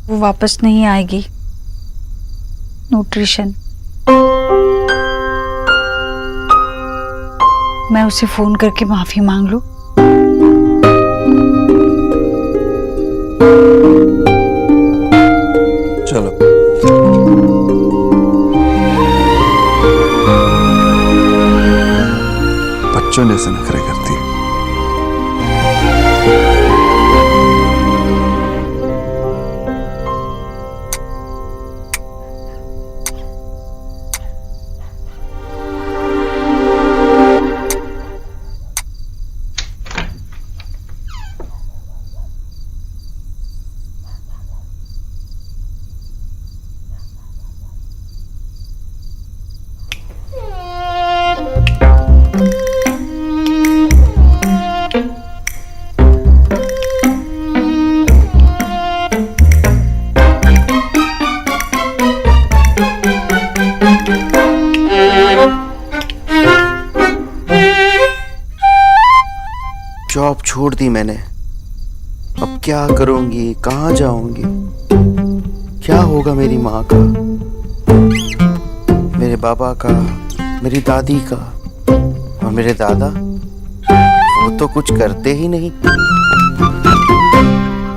वो वापस नहीं आएगी। न्यूट्रिशन। मैं उसे फोन करके माफी मांग लूं? चलो। बच्चों जैसे नखरे करती है। जॉब छोड़ दी मैंने। अब क्या करूंगी, कहाँ जाऊंगी, क्या होगा मेरी माँ का, मेरे बाबा का, मेरी दादी का, और मेरे दादा? वो तो कुछ करते ही नहीं।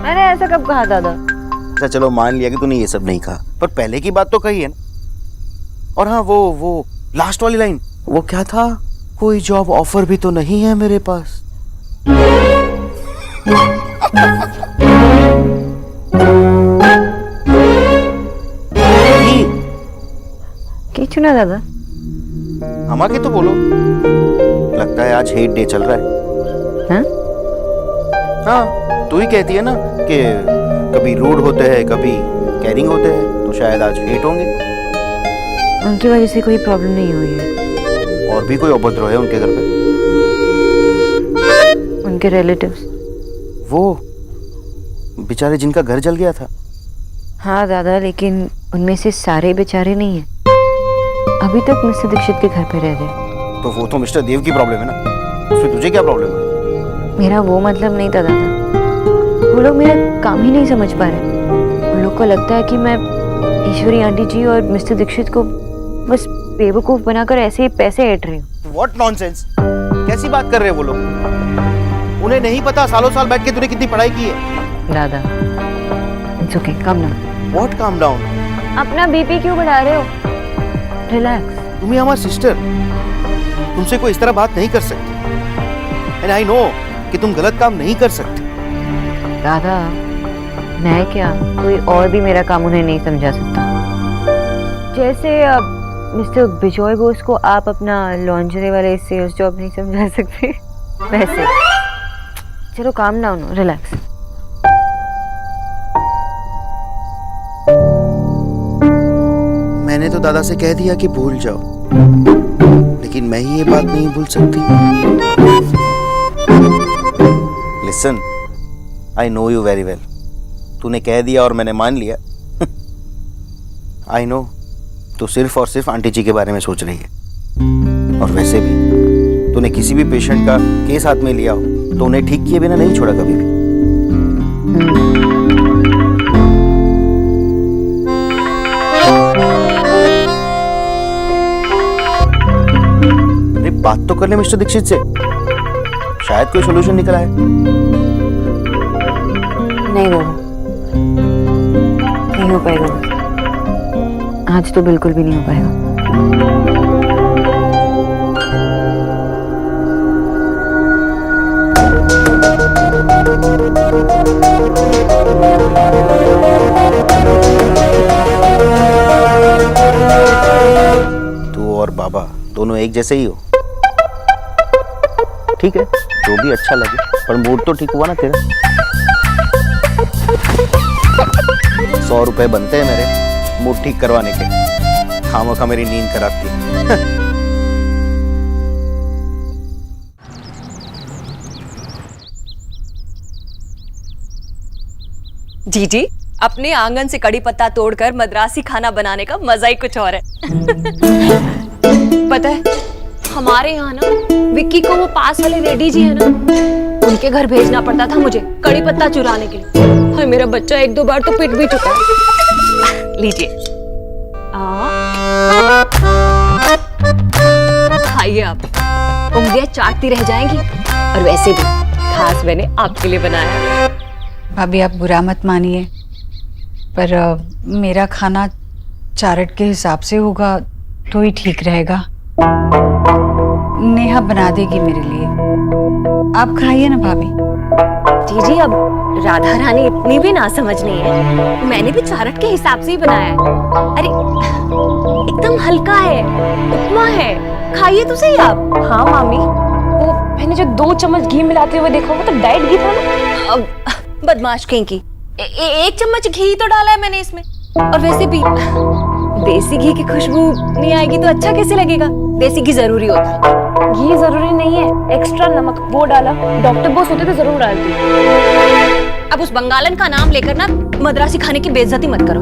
मैंने ऐसा कब कहा दादा? अच्छा चलो मान लिया कि तूने ये सब नहीं कहा, पर पहले की बात तो कही है ना। और हाँ, वो लास्ट वाली लाइन, वो क्या था? कोई जॉब ऑफर भी तो नहीं है मेरे पास। किचु ना दादा, हम आके तो बोलो। लगता है आज हेट डे चल रहा है। हाँ? हाँ, तू ही कहती है ना कि कभी रूड होते हैं, कभी कैरिंग होते हैं, तो शायद आज हेट होंगे। उनकी वजह से कोई प्रॉब्लम नहीं हुई है। और भी कोई उपद्रव है उनके घर पे? उनके रिलेटिव्स। वो बेचारे जिनका घर जल गया था। हाँ दादा, लेकिन उनमें से सारे बेचारे नहीं हैं। अभी तक मिस्टर दीक्षित के घर पे रह रहे। तो वो तो मिस्टर देव की प्रॉब्लम है ना, उसमें तुझे क्या प्रॉब्लम है? मेरा वो मतलब नहीं था दादा। वो लोग मेरा काम ही नहीं समझ पा रहे। उन लोग को लगता है कि मैं ईश्वरी आंटी जी और मिस्टर दीक्षित को बस बेवकूफ बनाकर ऐसे ही पैसे ऐंठ रही हूँ। What nonsense! कैसी बात कर रहे हैं वो लोग? उन्हें नहीं पता सालों साल बैठ के तूने कितनी पढ़ाई की है। दादा, it's okay, calm down. What calm down? अपना बीपी क्यों बढ़ा रहे हो? रिलैक्स। तुम ही हमारी सिस्टर, तुमसे कोई इस तरह बात नहीं कर सकती। एंड आई नो कि तुम गलत काम नहीं कर सकती। दादा, मैं क्या, कोई और भी मेरा काम उन्हें नहीं समझा सकता। जैसे मिस्टर बिजॉय बोस को आप अपना लॉन्जरी वाले सेल्स जॉब नहीं समझा सकते, वैसे। चलो काम डाउन, रिलैक्स। मैंने तो दादा से कह दिया कि भूल जाओ, लेकिन मैं ही ये बात नहीं भूल सकती। Listen, I know you very well. तूने कह दिया और मैंने मान लिया। आई नो तू सिर्फ और सिर्फ आंटी जी के बारे में सोच रही है। और वैसे भी तूने किसी भी पेशेंट का केस हाथ में लिया हो तो उन्हें ठीक किए बिना नहीं छोड़ा कभी भी। अरे बात तो कर ले मिस्टर दीक्षित से, शायद कोई सोल्यूशन निकल आए। नहीं दादा, नहीं हो पाएगा। आज तो बिल्कुल भी नहीं हो पाएगा। तू और बाबा दोनों एक जैसे ही हो। ठीक है, जो भी अच्छा लगे, पर मूड तो ठीक हुआ ना तेरा। 100 रुपए बनते हैं मेरे मूड ठीक करवाने के। खामोखा मेरी नींद खराब की। जीजी, अपने आंगन से कड़ी पत्ता तोड़कर मद्रासी खाना बनाने का मजा ही कुछ और है। पता है, हमारे यहाँ ना विक्की को वो पास वाले रेड्डी जी है ना, उनके घर भेजना पड़ता था मुझे कड़ी पत्ता चुराने के लिए। और मेरा बच्चा 1-2 बार तो पिट भी चुका है। लीजिए, खाइए आप, उंगलियां चाटती रह जाएंगी। और वैसे भी खास मैंने आपके लिए बनाया। भाभी आप बुरा मत मानिए, पर मेरा खाना चार्ट के हिसाब से होगा तो ही ठीक रहेगा। नेहा बना देगी मेरे लिए, आप खाइए ना भाभी। जी, अब राधा रानी इतनी भी ना समझ नहीं है, मैंने भी चार्ट के हिसाब से ही बनाया है। अरे एकदम हल्का है, उपमा है, खाइए तो सही आप। हाँ मामी, वो मैंने जो 2 चम्मच घी मिलाते हुए देखा वो तो डाइट घी था ना। अब बदमाश कहीं की, 1 चम्मच घी तो डाला है मैंने इसमें। और वैसे भी देसी घी की खुशबू नहीं आएगी तो अच्छा कैसे लगेगा? देसी घी जरूरी होता है। घी जरूरी नहीं है, एक्स्ट्रा नमक वो डाला। डॉक्टर बॉस होते तो जरूर डालती। अब उस बंगालन का नाम लेकर ना मद्रासी खाने की बेइज्जती मत करो।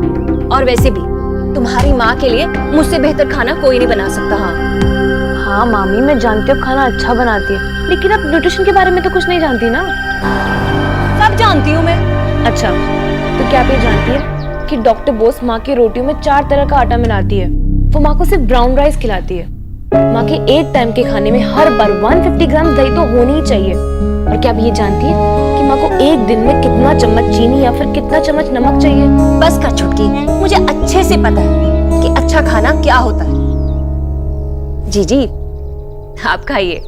और वैसे भी तुम्हारी माँ के लिए मुझसे बेहतर खाना कोई नहीं बना सकता। हाँ मामी, मैं जानती हूँ खाना अच्छा बनाती है, लेकिन आप न्यूट्रिशन के बारे में तो कुछ नहीं जानती ना। सब जानती हूँ मैं। अच्छा, तो क्या आप ये जानती है कि डॉक्टर बोस माँ की रोटियों में 4 तरह का आटा मिलाती है। वो माँ को सिर्फ ब्राउन राइस खिलाती है। माँ के एक टाइम के खाने में हर बार 150 ग्राम दही तो होनी ही चाहिए। और क्या आप ये जानती है कि माँ को एक दिन में कितना चम्मच चीनी या फिर कितना चम्मच नमक चाहिए? बस कर छुटकी, मुझे अच्छे से पता है कि अच्छा खाना क्या होता है। जी, आप खाइए।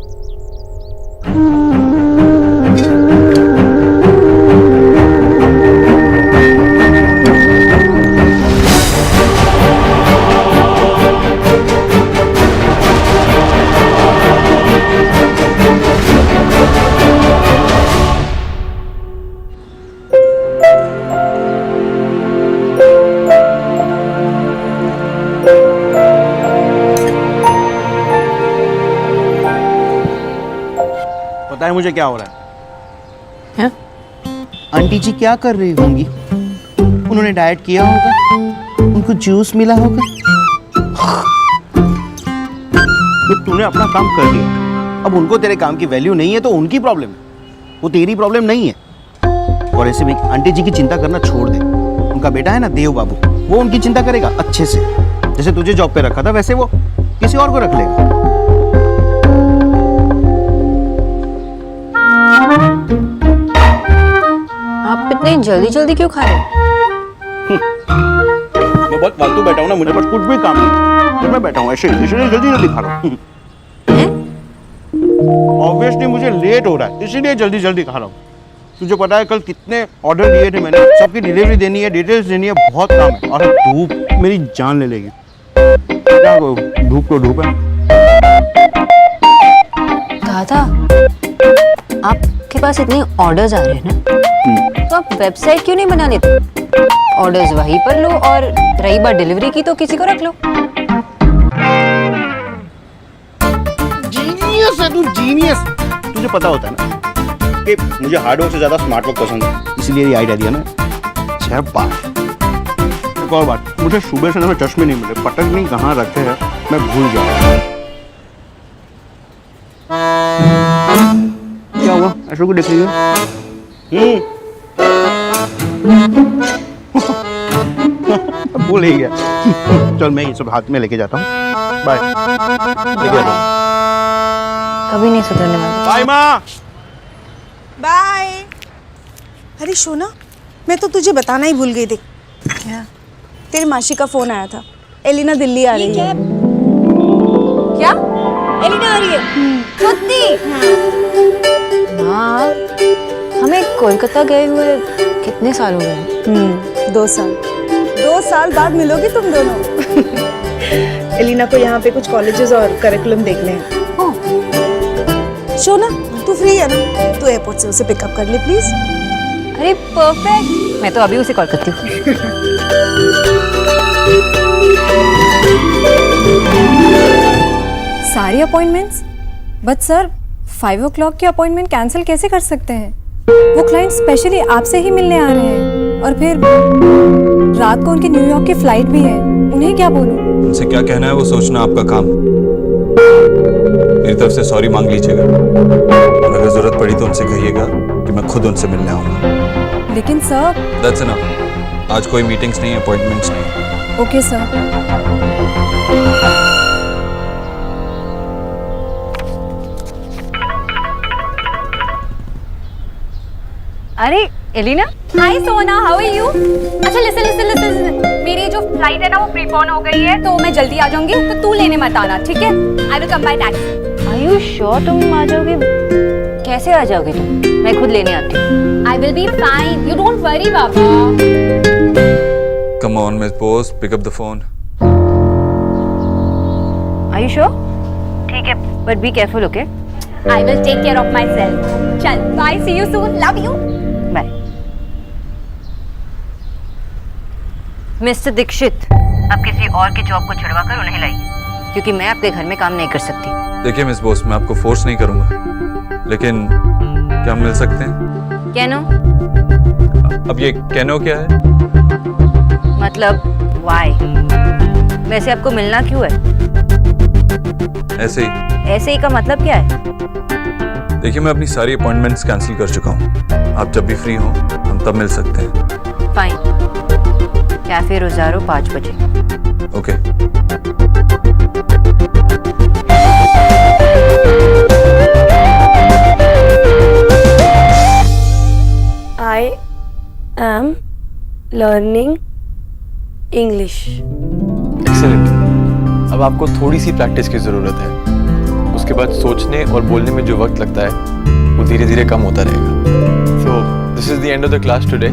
पता है मुझे क्या हो रहा है? आंटी जी क्या कर रही होंगी? उन्होंने डाइट किया होगा, उनको जूस मिला होगा। तूने अपना काम कर दिया, अब उनको तेरे काम की वैल्यू नहीं है तो उनकी प्रॉब्लम है, वो तेरी प्रॉब्लम नहीं है। और ऐसे भी आंटी जी की चिंता करना छोड़ दे। उनका बेटा है ना देव बाबू, वो उनकी चिंता करेगा अच्छे से। जैसे तुझे जॉब पे रखा था वैसे वो किसी और को रख लेगा। आप इतनी जल्दी जल्दी क्यों खा रहे हो? मैं बहुत फालतू बैठा हूँ ना, मुझे बस कुछ भी काम नहीं, तो मैं बैठा हूँ ऐसे, इसलिए जल्दी जल्दी खा रहा हूँ। ऑब्वियसली मुझे लेट हो रहा है, इसीलिए जल्दी जल्दी खा रहा हूँ। तुझे पता है कल कितने ऑर्डर दिए थे मैंने, सबकी डिलीवरी देनी है, डिटेल्स देनी है, बहुत काम है। और धूप मेरी जान ले लेगी। क्या करूँ, धूप तो धूप है। दादा, आपके पास इतने ऑर्डर्स आ रहे हैं ना, तो आप वेबसाइट क्यों नहीं बना लेते? ऑर्डर्स वहीं पर लो, और रही बात डिलीवरी की तो किसी को रख लो। जीनियस है तू, जीनियस। तुझे पता होता है ना कि मुझे हार्ड वर्क से ज्यादा स्मार्ट वर्क पसंद है, इसलिए ये आइडिया दिया ना। एक और बात, मुझे सुबह से ना चश्मे नहीं मिले, पटक नहीं कहाँ रखे हैं मैं भूल गया। क्या हुआ, ऐसे को देख रही है? भूल ही गया। चल मैं ये सब हाथ में लेके जाता हूँ। बाय। लेके जाता हूँ। कभी नहीं सुधरने वाला। बाय माँ। बाय। अरे सोना, मैं तो तुझे बताना ही भूल गई थी। क्या? तेरी मासी का फोन आया था, एलिना दिल्ली आ रही है। क्या? एलिना आ रही है? सच्ची? हाँ, हमें कोलकाता गए हुए कितने साल हो गए? 2 साल। 2 साल बाद मिलोगी तुम दोनों। एलिना को यहाँ पे कुछ कॉलेजेस और करिकुलम देखने हैं। सोना, तू फ्री है ना? तू एयरपोर्ट से उसे पिकअप कर ले प्लीज। अरे परफेक्ट, मैं तो अभी उसे कॉल करती हूँ। सारी अपॉइंटमेंट्स? बट सर 5 o'clock की अपॉइंटमेंट कैंसिल कैसे कर सकते हैं? वो क्लाइंट स्पेशली आपसे ही मिलने आ रहे हैं, और फिर रात को उनकी न्यूयॉर्क की फ्लाइट भी है। उन्हें क्या बोलूं? उनसे क्या कहना है वो सोचना आपका काम। मेरी तरफ से सॉरी मांग लीजिएगा और अगर जरूरत पड़ी तो उनसे कहिएगा कि मैं खुद उनसे मिलने आऊंगा। लेकिन सर। That's enough. आज कोई मीटिंग्स नहीं, अपॉइंटमेंट्स नहीं। Okay sir. अरे एलिना, हाय सोना, हाउ आर यू? अच्छा लिसन लिसन लिसन, मेरी जो फ्लाइट है ना वो प्रीपोन हो गई है, तो मैं जल्दी आ जाऊंगी, तो तू लेने मत आना, ठीक है? I will come by taxi. Are you sure तुम आ जाओगे? कैसे आ जाओगे तुम? मैं खुद लेने आती हूँ। I will be fine, you don't worry बाबा। Come on miss Bose, pick up the phone. Are you sure? ठीक है, but be careful, okay? I will take care of myself. चल bye, see you soon, love you. Bye. Mister Dikshit, अब किसी और की job को छुड़वा कर उन्हें लाइए, क्योंकि मैं आपके घर में काम नहीं कर सकती। देखिए मिस बोस, मैं आपको फोर्स नहीं करूंगा, लेकिन क्या हम मिल सकते हैं? कैनो? अब ये कैनो क्या है? मतलब वाई? वैसे आपको मिलना क्यों है? ऐसे ही। ऐसे ही का मतलब क्या है? देखिए मैं अपनी सारी अपॉइंटमेंट्स कैंसिल कर चुका हूँ। आप जब भी फ्री हो हम तब मिल सकते हैं। फाइन, कैफे रोजारो 5 बजे। Okay. I am learning English. Excellent. अब आपको थोड़ी सी प्रैक्टिस की ज़रूरत है। उसके बाद सोचने और बोलने में जो वक्त लगता है वो धीरे धीरे कम होता रहेगा। So this is the end of the class today.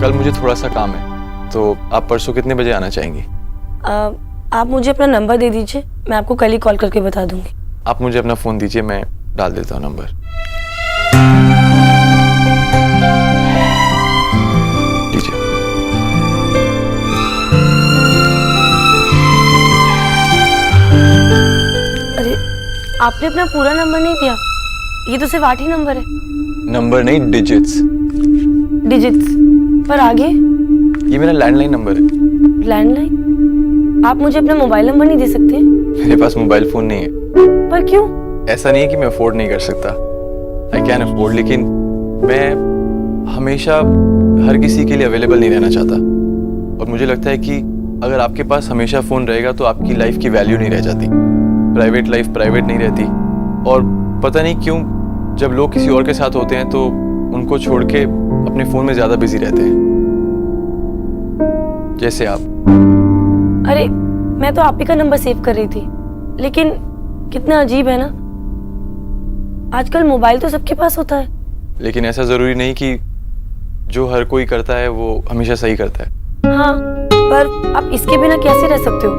कल मुझे थोड़ा सा काम है, तो आप परसों कितने बजे आना चाहेंगी? आप मुझे अपना नंबर दे दीजिए, मैं आपको कल ही कॉल करके बता दूंगी। आप मुझे अपना फ़ोन दीजिए, मैं डाल देता हूँ नंबर। लीजिए। अरे आपने अपना पूरा नंबर नहीं दिया, ये तो सिर्फ 8 ही नंबर है। नंबर नहीं, डिजिट्स। डिजिट्स पर आगे? ये मेरा लैंडलाइन नंबर है। लैंडलाइन? आप मुझे अपना मोबाइल नंबर नहीं दे सकते? मेरे पास मोबाइल फ़ोन नहीं है। पर क्यों? ऐसा नहीं है कि मैं अफोर्ड नहीं कर सकता, आई कैन अफोर्ड, लेकिन मैं हमेशा हर किसी के लिए अवेलेबल नहीं रहना चाहता। और मुझे लगता है कि अगर आपके पास हमेशा फ़ोन रहेगा तो आपकी लाइफ की वैल्यू नहीं रह जाती, प्राइवेट लाइफ प्राइवेट नहीं रहती। और पता नहीं क्यों जब लोग किसी और के साथ होते हैं तो उनको छोड़ के अपने फ़ोन में ज़्यादा बिजी रहते हैं, जैसे आप। अरे मैं तो आप ही का नंबर सेव कर रही थी, लेकिन कितना अजीब है ना, आजकल मोबाइल तो सबके पास होता है। लेकिन ऐसा ज़रूरी नहीं कि जो हर कोई करता है वो हमेशा सही करता है। हाँ, पर आप इसके बिना कैसे रह सकते हो?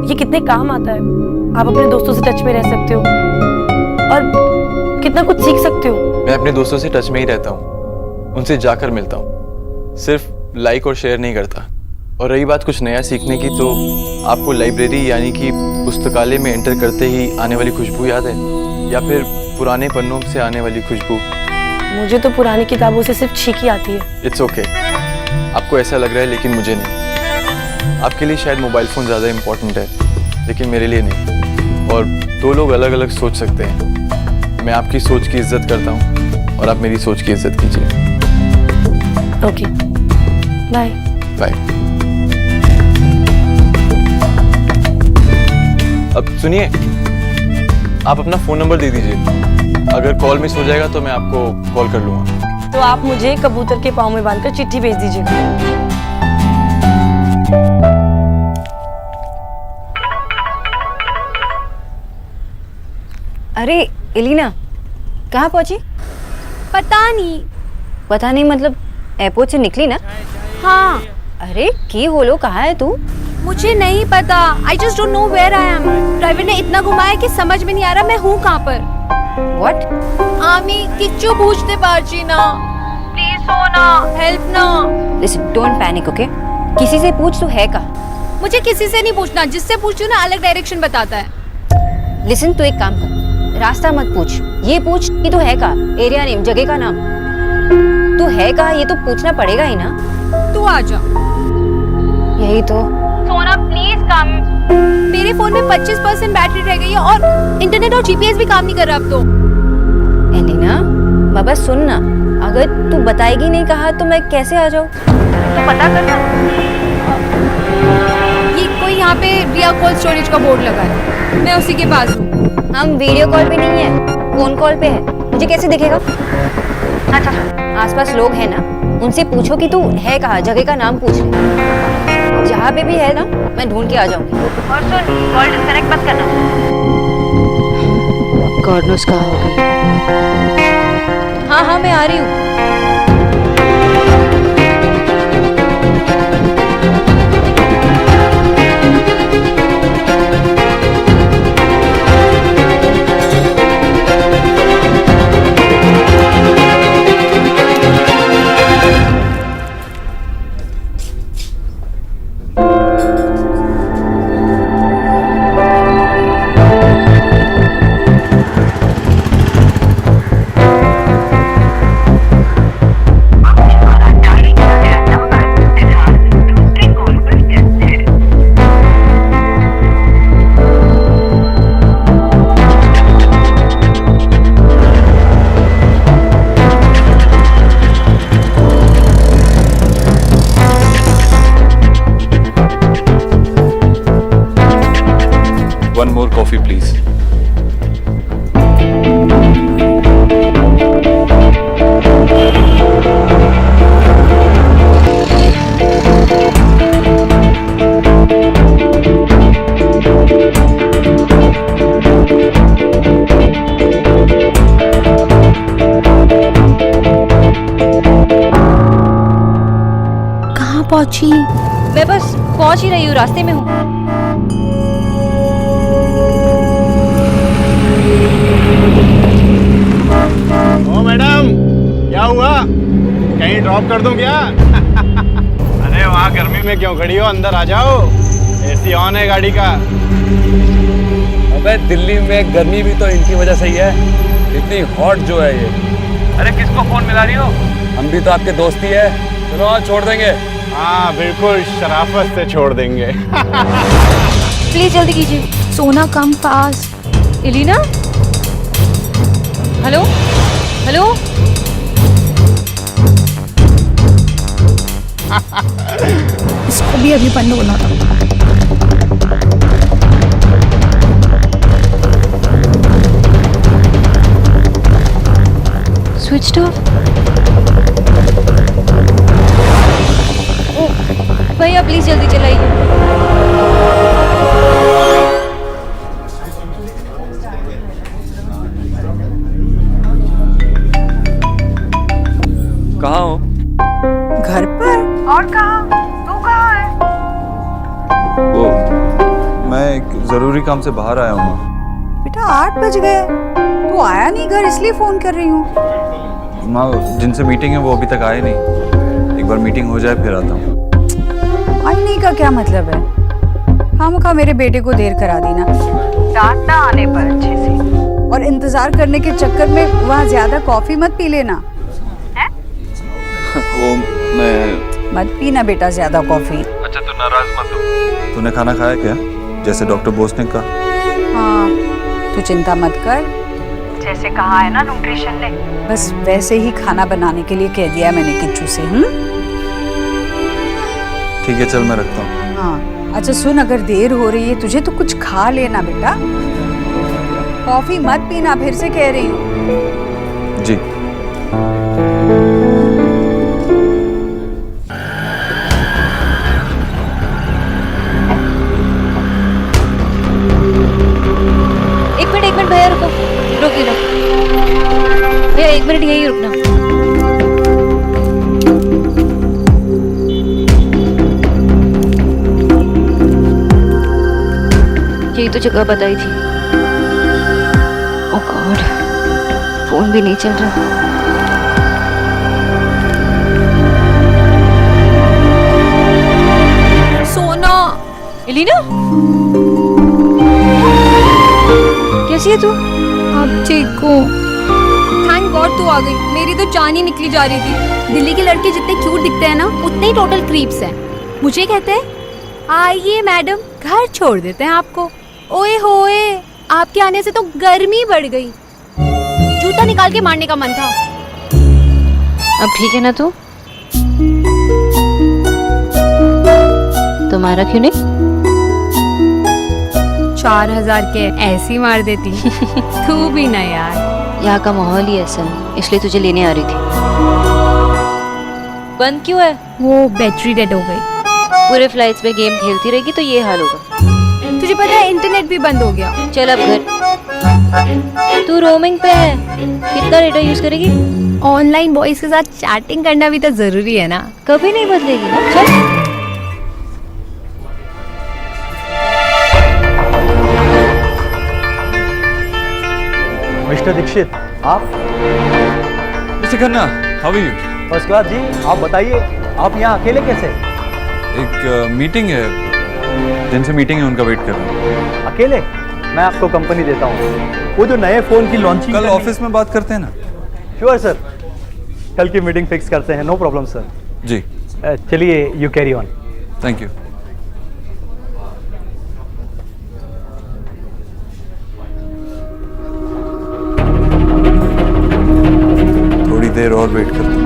ये कितने काम आता है। आप अपने दोस्तों से टच में रह सकते हो और कितना कुछ सीख सकते हो। मैं अपने दोस्तों से टच में ही रहता हूँ, उनसे जाकर मिलता हूँ, सिर्फ लाइक और शेयर नहीं करता। और रही बात कुछ नया सीखने की, तो आपको लाइब्रेरी यानी कि पुस्तकालय में एंटर करते ही आने वाली खुशबू याद है, या फिर पुराने पन्नों से आने वाली खुशबू? मुझे तो पुरानी किताबों से सिर्फ छींक ही आती है। इट्स ओके, आपको ऐसा लग रहा है लेकिन मुझे नहीं। आपके लिए शायद मोबाइल फ़ोन ज़्यादा इम्पोर्टेंट है, लेकिन मेरे लिए नहीं। और 2 लोग अलग अलग सोच सकते हैं। मैं आपकी सोच की इज्जत करता हूँ और आप मेरी सोच की इज्जत कीजिए। Okay, bye. बाय। अब सुनिए, आप अपना फ़ोन नंबर दे दीजिए, अगर कॉल मिस हो जाएगा तो मैं आपको कॉल कर लूँगा। तो आप मुझे कबूतर के पाँव में बांधकर चिट्ठी भेज दीजिएगा। अरे एलिना, कहाँ पहुंची? पता नहीं। पता नहीं मतलब एयरपोर्ट से निकली ना? हाँ। अरे की होलो, कहाँ है तू? मुझे नहीं पता, I just don't know where I am. Driver ने इतना घुमाया कि समझ में नहीं आ रहा मैं हूँ कहाँ पर। What? आमी किच्चू पूछते पार्ची ना, प्लीज सोना हेल्प ना। Listen, don't panic, okay? किसी से पूछ तू है कहाँ? मुझे किसी से नहीं पूछना, जिससे पूछती हूँ ना अलग डायरेक्शन बताता है। Listen, तू एक काम कर, रास्ता मत पूछ, ये पूछ कि तू है कहाँ, एरिया नेम, जगह का नाम। तू है कहाँ ये तो पूछना पड़ेगा ही ना। तू आ जा। यही तो। सोना प्लीज काम, मेरे फोन में 25% बैटरी रह गई है और इंटरनेट और जीपीएस भी काम नहीं कर रहा अब तो। एलिना, बाबा सुन ना, अगर तू बताएगी नहीं कहा तो मैं कैसे आ जाऊँ? तो पता करना। ये कोई यहाँ पे रिया कोल्ड स्टोरेज का बोर्ड लगा है, मैं उसी के पास हूँ। हम वीडियो कॉल पे नहीं है, फोन कॉल पे है, मुझे कैसे दिखेगा? अच्छा आसपास लोग हैं ना, उनसे पूछो कि तू है कहाँ, जगह का नाम पूछ ले। जहाँ पे भी है ना, मैं ढूंढ के आ जाऊंगी। और सुन, कॉल डिस्कनेक्ट मत करना। गॉड नोस कहाँ होगी। हाँ मैं आ रही हूँ। One more coffee, please. कहाँ पहुँची? मैं बस पहुंच ही रही हूँ, रास्ते में हूँ। ओ मैडम, क्या हुआ? कहीं ड्रॉप कर दूं क्या? अरे वहाँ गर्मी में क्यों खड़ी हो, अंदर आ जाओ, एसी ऑन है गाड़ी का। अबे दिल्ली में गर्मी भी तो इनकी वजह से ही है, इतनी हॉट जो है ये। अरे किसको फोन मिला रही हो? हम भी तो आपके दोस्त ही है, चलो आज छोड़ देंगे। हाँ बिल्कुल, शराफत से छोड़ देंगे। प्लीज जल्दी कीजिए। Sona come fast. Elina, hello hello. इसको भी अभी बंद होना था। Switch off. भैया प्लीज जल्दी चलाइए। कहाँ हो? घर पर। और कहाँ? तू कहाँ है? वो मैं एक जरूरी काम से बाहर आया हूँ। बेटा 8 बज गए, तू आया नहीं घर, इसलिए फोन कर रही हूँ। माँ, जिनसे मीटिंग है वो अभी तक आए नहीं, एक बार मीटिंग हो जाए फिर आता हूँ। आई नहीं का क्या मतलब है? खामखा मेरे बेटे को देर करा दी ना, डांटना आने पर अच्छे से, और इंतजार करने के चक्कर में वहाँ ज्यादा कॉफी मत पी लेना। वो मैं मत पीना बेटा ज्यादा कॉफी। अच्छा तू नाराज मत हो। तूने खाना खाया क्या, जैसे डॉक्टर बोस ने कहा? हाँ, तू चिंता मत कर, जैसे कहा है ना न्यूट्रिशन ने, बस वैसे ही खाना बनाने के लिए कह दिया मैंने किच्चू से। ठीक है चल मैं रखता हूँ। हाँ अच्छा सुन, अगर देर हो रही है तुझे तो कुछ खा लेना बेटा, कॉफी मत पीना, फिर से कह रही हूँ। जी। एक मिनट भैया रुको, रुकिए भैया, 1 मिनट यही रुकना। यही तो जगह बताई थी। ओह गॉड, फोन भी नहीं चल रहा। सोना। एलिना, कैसी है तू? अब ठीक हो? थैंक गॉड तू आ गई, मेरी तो जान ही निकली जा रही थी। दिल्ली के लड़के जितने क्यूट दिखते हैं ना, उतने ही टोटल क्रीप्स हैं। मुझे कहते हैं आइए मैडम घर छोड़ देते हैं आपको। ओए होए, आपके आने से तो गर्मी बढ़ गई। जूता निकाल के मारने का मन था। अब ठीक है ना तू? तुम्हारा क्यों नहीं? 4000 के ऐसी मार देती। तू भी ना यार। यहाँ का माहौल ही ऐसा है, इसलिए तुझे लेने आ रही थी। बंद क्यों है? वो बैटरी डेड हो गई। पूरे फ्लाइट्स में गेम खेलती रहेगी तो ये हाल होगा। तुझे पता है इंटरनेट भी बंद हो गया। चल अब घर। तू रोमिंग पे है, कितना डेटा यूज करेगी? ऑनलाइन बॉयज के साथ चैटिंग करना भी तो जरूरी है ना। कभी नहीं बदलेगी ना। चल। मिस्टर दीक्षित, आप? Mister Khanna, how are you? First class जी। आप बताइए, आप यहाँ अकेले कैसे? एक मीटिंग है, जिनसे मीटिंग है उनका वेट कर रहा हूँ। अकेले? मैं आपको कंपनी देता हूँ। वो जो नए फोन की लॉन्चिंग कल ऑफिस में बात करते हैं ना? श्योर सर, कल की मीटिंग फिक्स करते हैं। No problem sir. जी। चलिए, you carry on. Thank you. थोड़ी देर और वेट करता हूँ।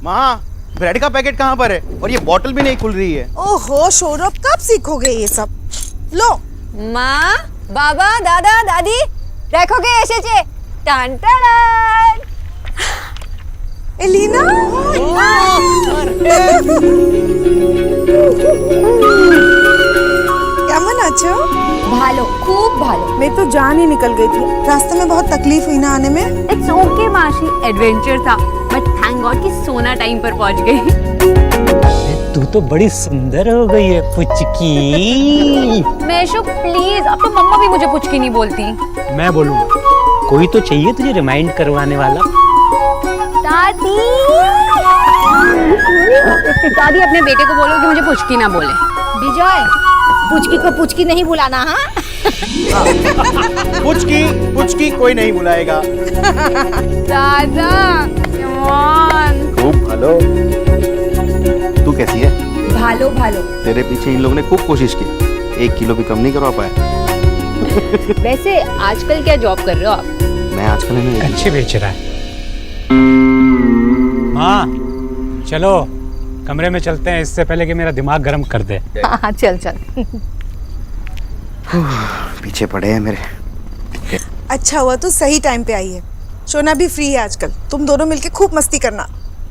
माँ, ब्रेड का पैकेट कहाँ पर है? और ये बॉटल भी नहीं खुल रही है। ओहो सौरभ, कब सीखोगे ये सब? लो। माँ, बाबा, दादा, दादी, रखोगे ऐसे चे? टान टान। एलिना, কেমন আছো? भालो, खूब भालो। मैं तो जान ही निकल गई थी। रास्ते में बहुत तकलीफ हुई ना आने में। इट्स ओके माशी, एडवेंचर था, बट थैंक गॉड कि सोना टाइम पर पहुंच गई। तू तो बड़ी सुंदर हो गई है पुचकी। मैशो प्लीज, अब तो मम्मा भी मुझे पुचकी नहीं बोलती। मैं बोलूंगा, कोई तो चाहिए तुझे रिमाइंड करवाने वाला। दादी, दादी अपने बेटे को बोलो कि मुझे पुचकी ना बोले। विजय, पुचकी को पुचकी नहीं बुलाना। हाँ, पुचकी कोई नहीं बुलाएगा। दादा, come on। खूब भालो। तू कैसी है? भालो भालो। तेरे पीछे इन लोगों ने खूब कोशिश की, 1 किलो भी कम नहीं करवा पाए। वैसे आजकल क्या जॉब कर रहे हो आप? मैं आजकल है ना अच्छे बेच रहा है। माँ, चलो कमरे में चलते हैं, इससे पहले कि मेरा दिमाग गर्म कर दे। हाँ, चल चल। पीछे पड़े हैं मेरे। अच्छा हुआ तू सही टाइम पे आई है। शोना भी फ्री है आजकल, तुम दोनों मिलके खूब मस्ती करना।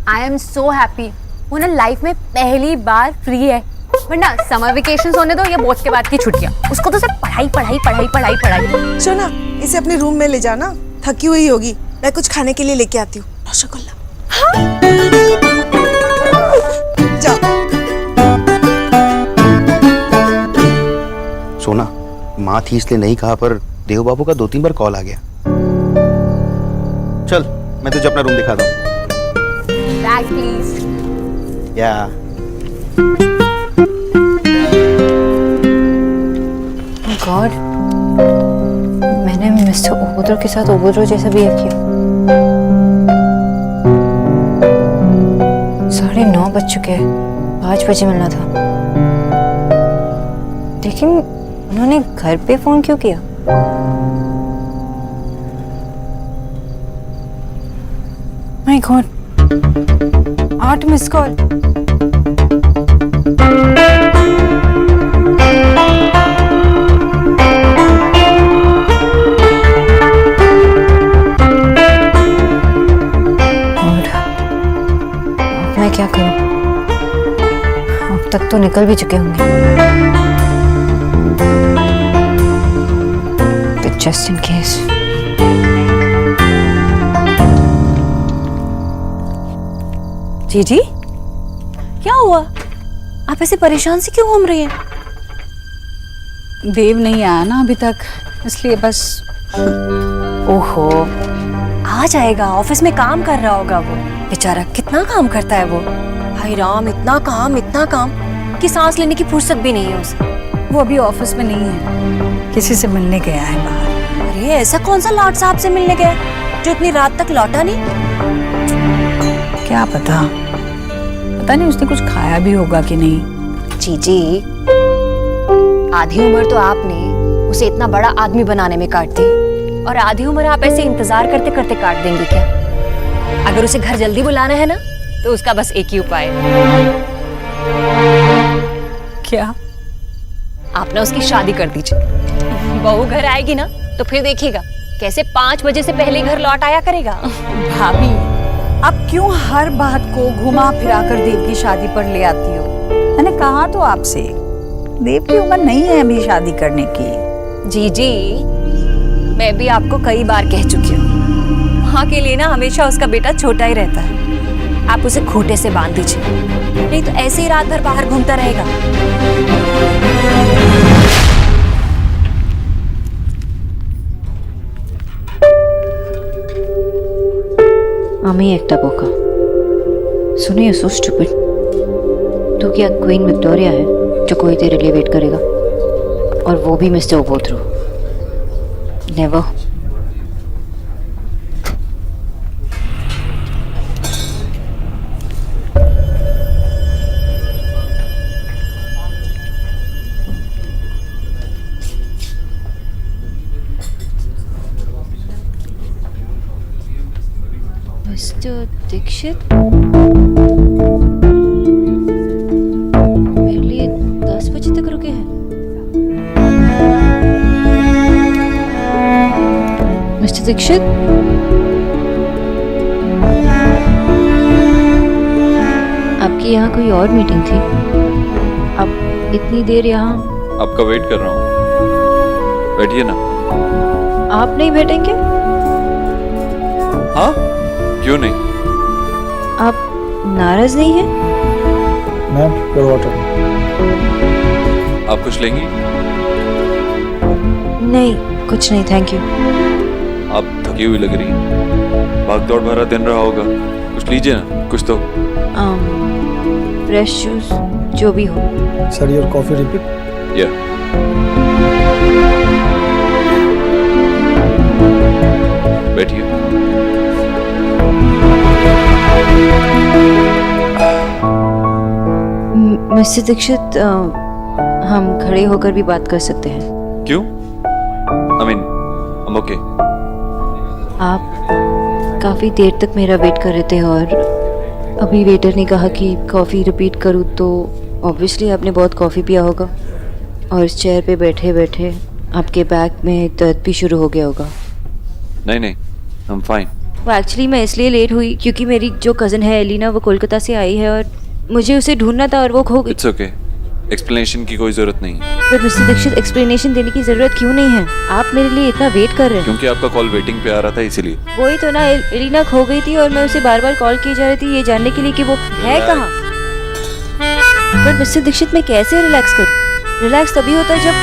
I am so happy. वो ना लाइफ में पहली बार फ्री है, वरना समर वेकेशंस होने दो या बोर्ड के बाद की छुट्टियां, उसको तो सिर्फ पढ़ाई पढ़ाई पढ़ाई पढ़ाई पढ़ाई। शोना, इसे अपने रूम में ले जाना, थकी हुई होगी। मैं कुछ खाने के लिए लेके आती हूँ। रसगुल्ला। हाँ? जाओ। सोना, माँ थी इसलिए नहीं कहा, पर देव बाबू का 2-3 बार कॉल आ गया। चल, मैं तुझे अपना रूम दिखा दूँ। Bag please. या गॉड, मैंने मिस्टर ओबोद्रो के साथ ओबोद्रो जैसा बिहेव किया। 9:30 बज चुके हैं, 5 बजे मिलना था। लेकिन उन्होंने घर पे फोन क्यों किया? My God, 8 miss call. मैं क्या करूं? अब तक तो निकल भी चुके होंगे। तो जस्ट इन केस। जीजी, क्या हुआ? आप ऐसे परेशान से क्यों घूम रही हैं? देव नहीं आया ना अभी तक, इसलिए बस। ओहो, आ जाएगा। ऑफिस में काम कर रहा होगा वो। बेचारा कितना काम करता है वो। हाय राम, इतना काम कि सांस लेने की फुर्सत भी नहीं है उसे। वो अभी ऑफिस में नहीं है, किसी से मिलने गया है बाहर। अरे ऐसा कौन सा लॉर्ड साहब से मिलने गया जो इतनी रात तक लौटा नहीं? क्या पता नहीं उसने कुछ खाया भी होगा कि नहीं। जीजी, आधी उम्र तो आपने उसे इतना बड़ा आदमी बनाने में काट दी, और आधी उम्र आप ऐसे इंतजार करते करते काट देंगे क्या? अगर उसे घर जल्दी बुलाना है ना, तो उसका बस एक ही उपाय है। क्या? आप ना उसकी शादी कर दीजिए। बहू घर आएगी ना, तो फिर देखिएगा कैसे 5 बजे से पहले घर लौट आया करेगा। भाभी, आप क्यों हर बात को घुमा फिरा कर देव की शादी पर ले आती हो? मैंने कहा तो आपसे, देव की उम्र नहीं है अभी शादी करने की। जीजी, मैं भी आपको कई बार कह चुकी हूँ, माँ के लिए ना हमेशा उसका बेटा छोटा ही रहता है। आप उसे खूंटे से बांध दीजिए, नहीं तो ऐसे ही रात भर बाहर घूमता रहेगा। আমি একটা বোকা। सुनिए, सो स्टूपिड। तू क्या क्वीन विक्टोरिया है जो कोई तेरे लिए वेट करेगा? और वो भी मिस्टर ओबोथ्रो? नेवर। मिस्टर दीक्षित, मेरे लिए 10 बजे तक रुके हैं। मिस्टर दीक्षित, आपकी यहाँ कोई और मीटिंग थी? आप इतनी देर यहाँ? आपका वेट कर रहा हूँ, बैठिए ना। आप नहीं बैठेंगे? हाँ, क्यों नहीं? आप नाराज नहीं हैं? Ma'am, your water. आप कुछ लेंगी? नहीं, कुछ नहीं, थैंक यू। आप थकी हुई लग रही हैं, भाग दौड़ भरा दिन रहा होगा, कुछ लीजिए ना, कुछ तो। फ्रेश जूस जो भी हो। Sir, your coffee repeat. या बैठिए। मिस्टर दीक्षित, हम खड़े होकर भी बात कर सकते हैं? क्यों? I mean, I'm okay. आप काफ़ी देर तक मेरा वेट कर रहे थे और अभी वेटर ने कहा कि कॉफ़ी रिपीट करूँ, तो ऑब्वियसली आपने बहुत कॉफ़ी पिया होगा और इस चेयर पे बैठे बैठे आपके बैक में दर्द भी शुरू हो गया होगा। नहीं, I'm fine. वो एक्चुअली मैं इसलिए लेट हुई क्योंकि मेरी जो कज़न है एलिना, वो कोलकाता से आई है और मुझे उसे ढूंढना था और वो खो गई। इट्स ओके, एक्सप्लेनेशन की कोई जरूरत नहीं है। पर मिस्टर दीक्षित, एक्सप्लेनेशन देने की जरूरत क्यों नहीं है? आप मेरे लिए इतना वेट कर रहे हैं। क्योंकि आपका कॉल वेटिंग पे आ रहा था, इसीलिए। वही तो ना, एलिना खो गई थी और मैं उसे बार बार कॉल की जा रही थी ये जानने के लिए कि वो है कहाँ। पर मिस्टर दीक्षित, मैं कैसे रिलैक्स करूँ? रिलैक्स तभी होता है जब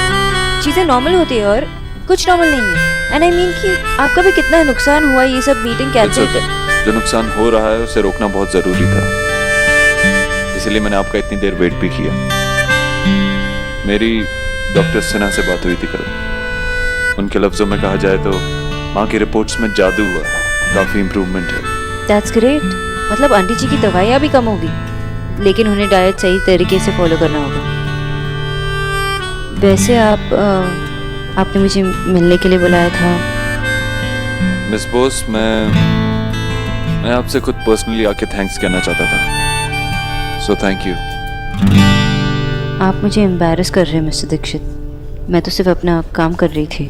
चीज़ें नॉर्मल होती है और कुछ नॉर्मल नहीं है। एंड आई मीन कि आपका भी कितना नुकसान हुआ ये सब मीटिंग कैंसिल कर। जो नुकसान हो रहा है उसे रोकना बहुत जरूरी था, इसलिए मैंने आपका इतनी देर वेट भी किया। मेरी डॉक्टर सिन्हा से बात हुई थी कल। उनके लफ्जों में कहा जाए तो माँ की रिपोर्ट्स में जादू हुआ, काफी इम्प्रूवमेंट है। That's great. मतलब आंटी जी की दवाइयाँ भी कम होगी, लेकिन उन्हें डाइट सही तरीके से फॉलो करना होगा। वैसे आपने मुझे मिलने के लिए बुलाया था। मिस बोस, मैं आपसे खुद पर्सनली आके थैंक्स कहना चाहता था, सो थैंक यू। आप मुझे एम्बैरस कर रहे हैं मिस्टर दीक्षित, मैं तो सिर्फ अपना काम कर रही थी।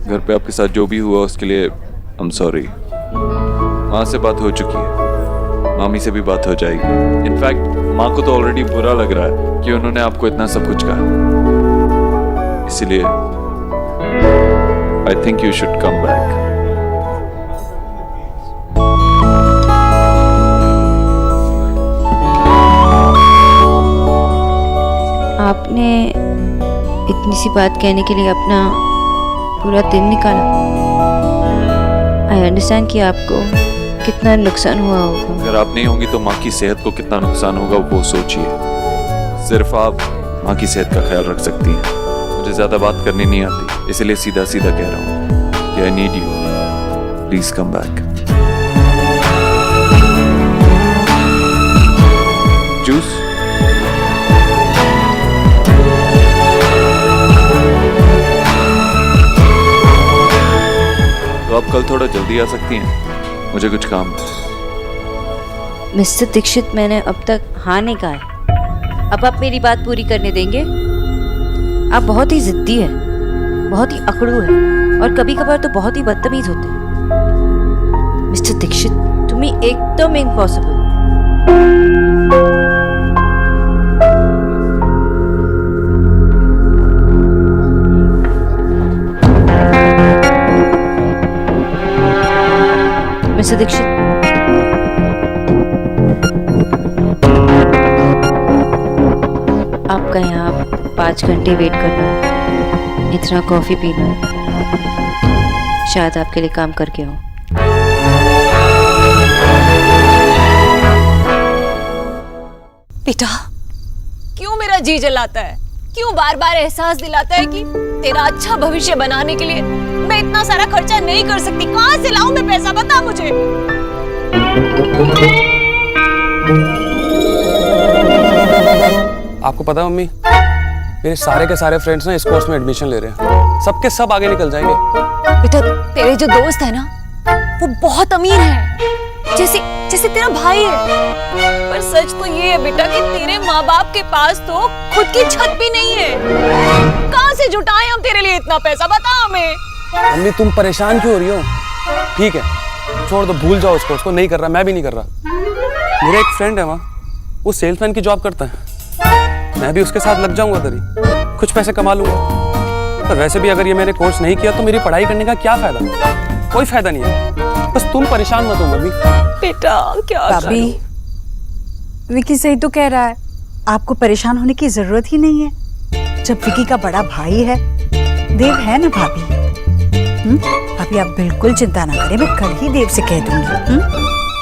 घर पे आपके साथ जो भी हुआ उसके लिए आई एम सॉरी। माँ से बात हो चुकी है, मामी से भी बात हो जाएगी। इनफैक्ट माँ को तो ऑलरेडी बुरा लग रहा है कि उन्होंने आपको इतना सब कुछ कहा, इसलिए I think you should come back. आपने इतनी सी बात कहने के लिए अपना पूरा दिन निकाला। आई अंडरस्टैंड कि आपको कितना नुकसान हुआ होगा। अगर आप नहीं होंगी तो माँ की सेहत को कितना नुकसान होगा वो सोचिए। सिर्फ आप माँ की सेहत का ख्याल रख सकती हैं। मुझे ज्यादा बात करनी नहीं आती, इसलिए सीधा सीधा कह रहा हूँ कि I need you, please come back. Juice? तो आप कल थोड़ा जल्दी आ सकती हैं, मुझे कुछ काम है। मिस्टर दीक्षित, मैंने अब तक हाँ नहीं कहा है। अब आप मेरी बात पूरी करने देंगे? आप बहुत ही जिद्दी है, बहुत ही अकड़ू है और कभी कभार तो बहुत ही बदतमीज होते हैं। मिस्टर दीक्षित, तुम्हें एकदम इम्पॉसिबल। मिस्टर दीक्षित, आपका यहाँ 5 घंटे वेट करना, इतना कॉफी पीना, शायद आपके लिए काम करके हो। बेटा, क्यों मेरा जी जलाता है? क्यों बार बार एहसास दिलाता है कि तेरा अच्छा भविष्य बनाने के लिए मैं इतना सारा खर्चा नहीं कर सकती? कहाँ से लाऊं मैं पैसा, बता मुझे। आपको पता है मम्मी, मेरे सारे के सारे फ्रेंड्स ना इस कोर्स में एडमिशन ले रहे हैं। सबके सब आगे निकल जाएंगे। बेटा, तेरे जो दोस्त है ना, वो बहुत अमीर हैं, जैसे जैसे तेरा भाई है। पर सच तो ये है बेटा कि तेरे माँ बाप के पास तो खुद की छत भी नहीं है। कहाँ से जुटाएं हम तेरे लिए इतना पैसा, बता हमें। मम्मी, तुम परेशान क्यों हो रही हो? ठीक है, छोड़ दो, भूल जाओ उसको नहीं कर रहा, मैं भी नहीं कर रहा। मेरा एक फ्रेंड है वहाँ, वो सेल्समैन की जॉब करता है। मैं भी उसके साथ लग जाऊंगा, तरी कुछ पैसे कमा लूंगा। पर वैसे भी अगर ये मैंने कोर्स नहीं किया तो मेरी पढ़ाई करने का क्या फायदा? कोई फायदा नहीं है। बस तुम परेशान मत हो मम्मी। बेटा क्या भाभी, विकी सही तो कह रहा है, आपको परेशान होने की जरूरत ही नहीं है। जब विकी का बड़ा भाई है, देव है ना भाभी। भाभी आप बिल्कुल चिंता ना करें, मैं कल ही देव से कह दूंगी।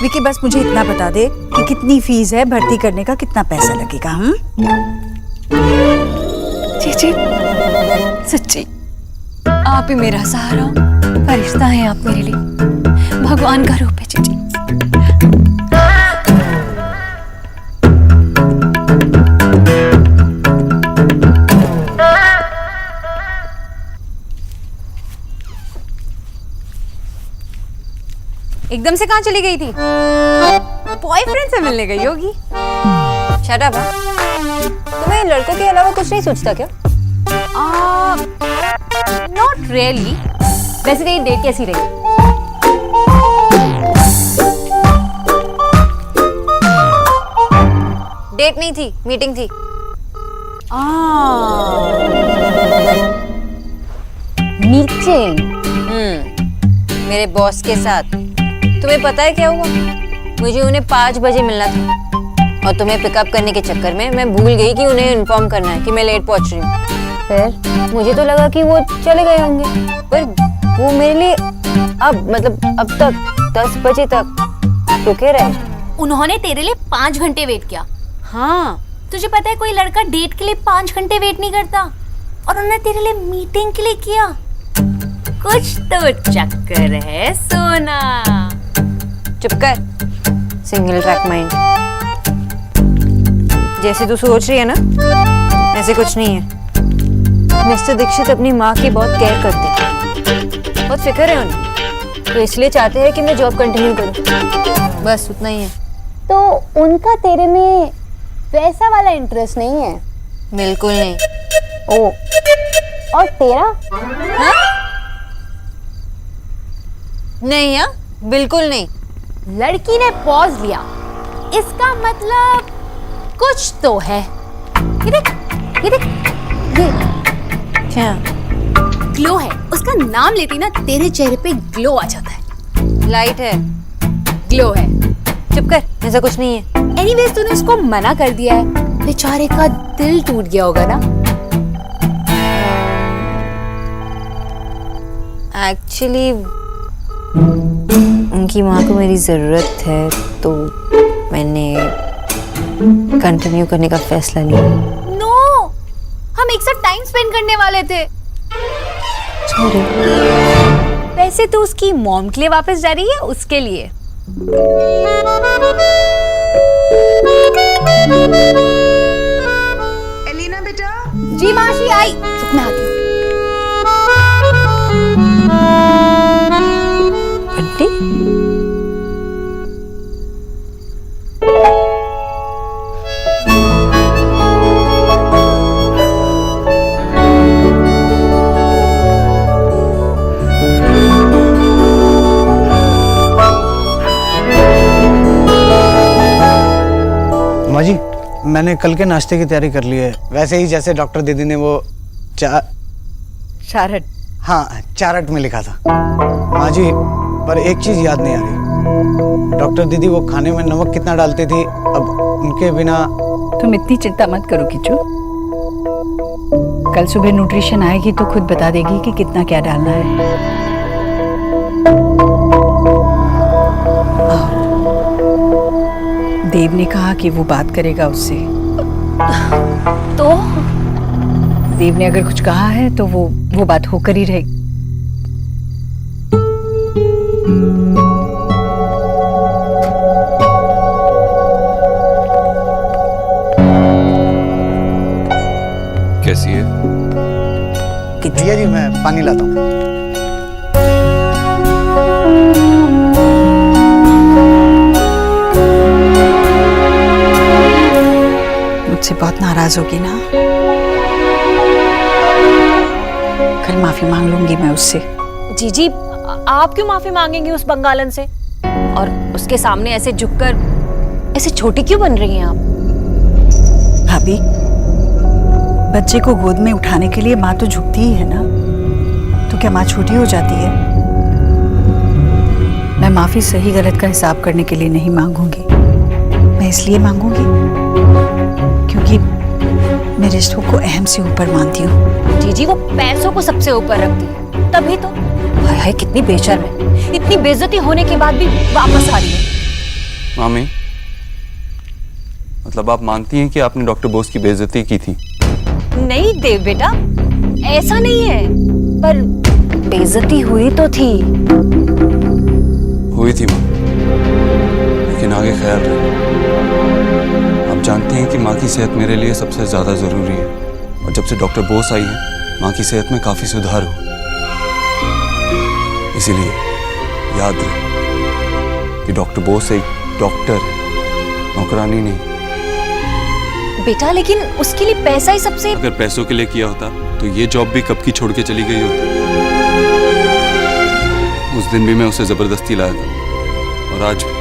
विकी बस मुझे इतना बता दे कि कितनी फीस है, भर्ती करने का कितना पैसा लगेगा। जी सच्ची आप ही मेरा सहारा, फरिश्ता है आप मेरे लिए, भगवान का रूप है जीजी। एकदम से कहाँ चली गई थी? बॉयफ्रेंड से मिलने गई होगी। Shut up. तुम्हें लड़कों के अलावा कुछ नहीं सोचता क्या? Not really. वैसे तेरी डेट कैसी रही? डेट नहीं थी, मीटिंग थी। मीटिंग? मेरे बॉस के साथ। तुम्हें पता है क्या हुआ? मुझे उन्हें 5 बजे मिलना था और तुम्हें पिकअप करने के चक्कर में मैं भूल गई कि उन्हें इन्फॉर्म करना है कि मैं लेट पहुंच रही हूँ। फिर मुझे तो लगा कि वो चले गए होंगे, पर वो मेरे लिए अब तक 10 बजे तक रुके रहे। उन्होंने तेरे लिए 5 घंटे वेट किया? हाँ। तुझे पता है कोई लड़का डेट के लिए 5 घंटे वेट नहीं करता, और उन्होंने तेरे लिए मीटिंग के लिए किया। कुछ तो चक्कर है सोना। चुप कर, सिंगल ट्रैक माइंड। जैसे तू सोच रही है ना, ऐसे कुछ नहीं है। मिस्टर दीक्षित अपनी माँ की बहुत केयर करते हैं, बहुत फिक्र है उन्हें, तो इसलिए चाहते हैं कि मैं जॉब कंटिन्यू करूँ। बस उतना ही है। तो उनका तेरे में वैसा वाला इंटरेस्ट नहीं है? बिल्कुल नहीं। ओ, और तेरा? हाँ? नहीं यार, बिल्कुल नहीं। लड़की ने पॉज लिया, इसका मतलब कुछ तो है। ये देख, ये देख, ये क्या? ग्लो है। उसका नाम लेती ना तेरे चेहरे पे ग्लो आ जाता है। लाइट है। ग्लो है। चुप कर, ऐसा कुछ नहीं है। एनीवेज तूने उसको मना कर दिया है, बेचारे का दिल टूट गया होगा ना? एक्चुअली उनकी माँ को मेरी ज़रूरत है, तो मैंने कंटिन्यू करने का फैसला लिया। नो, हम एक साथ टाइम स्पेंड करने वाले थे। छोड़ो। वैसे तो उसकी मॉम के लिए वापस जा रही है, उसके लिए। एलिना बेटा। जी मासी आई। रुक मैं आती हूँ। बंटी माँ जी, मैंने कल के नाश्ते की तैयारी कर ली है, वैसे ही जैसे डॉक्टर दीदी ने वो चारट। हाँ, चारट में लिखा था। माँ जी, पर एक चीज याद नहीं आ रही। डॉक्टर दीदी वो खाने में नमक कितना डालती थी, अब उनके बिना। तुम इतनी चिंता मत करो किचू, कल सुबह न्यूट्रिशन आएगी तो खुद बता देगी कि कितना क्या डालना है। देव ने कहा कि वो बात करेगा उससे। तो देव ने अगर कुछ कहा है तो वो बात होकर ही रहेगी। कैसी है? भैया जी, मैं पानी लाता हूँ। मुझसे बहुत नाराज होगी ना? कल माफी मांग लूंगी मैं उससे। जीजी, आप क्यों माफी मांगेंगी उस बंगालन से? और उसके सामने ऐसे झुककर ऐसे छोटी क्यों बन रही हैं आप? भाभी, बच्चे को गोद में उठाने के लिए माँ तो झुकती ही है ना, तो क्या माँ छोटी हो जाती है? मैं माफी सही गलत का हिसाब करने के लिए नहीं मांगूंगी, मैं इसलिए मांगूंगी क्योंकि मैं रिश्तों को अहम से ऊपर मानती हूँ। जीजी, वो पैसों को सबसे ऊपर रखती है, तभी तो। हाय हाय, कितनी बेशर्म है, इतनी बेइज्जती होने के बाद भी वापस आ रही है। मामी, मतलब आप मानती हैं कि आपने डॉक्टर बोस की बेइज्जती की थी? नहीं देव बेटा, ऐसा नहीं है, पर बेइज्जती हुई तो थी। हुई थी माँ, लेकिन आगे ख्याल रहे। आप जानती हैं कि माँ की सेहत मेरे लिए सबसे ज्यादा जरूरी है, और जब से डॉक्टर बोस आई है माँ की सेहत में काफी सुधार हुआ। इसीलिए याद रहे कि डॉक्टर बोस एक डॉक्टर है, नौकरानी नहीं। बेटा, लेकिन उसके लिए पैसा ही सबसे। अगर पैसों के लिए किया होता तो ये जॉब भी कब की छोड़ के चली गई होती। उस दिन भी मैं उसे जबरदस्ती लाया था, और आज भी।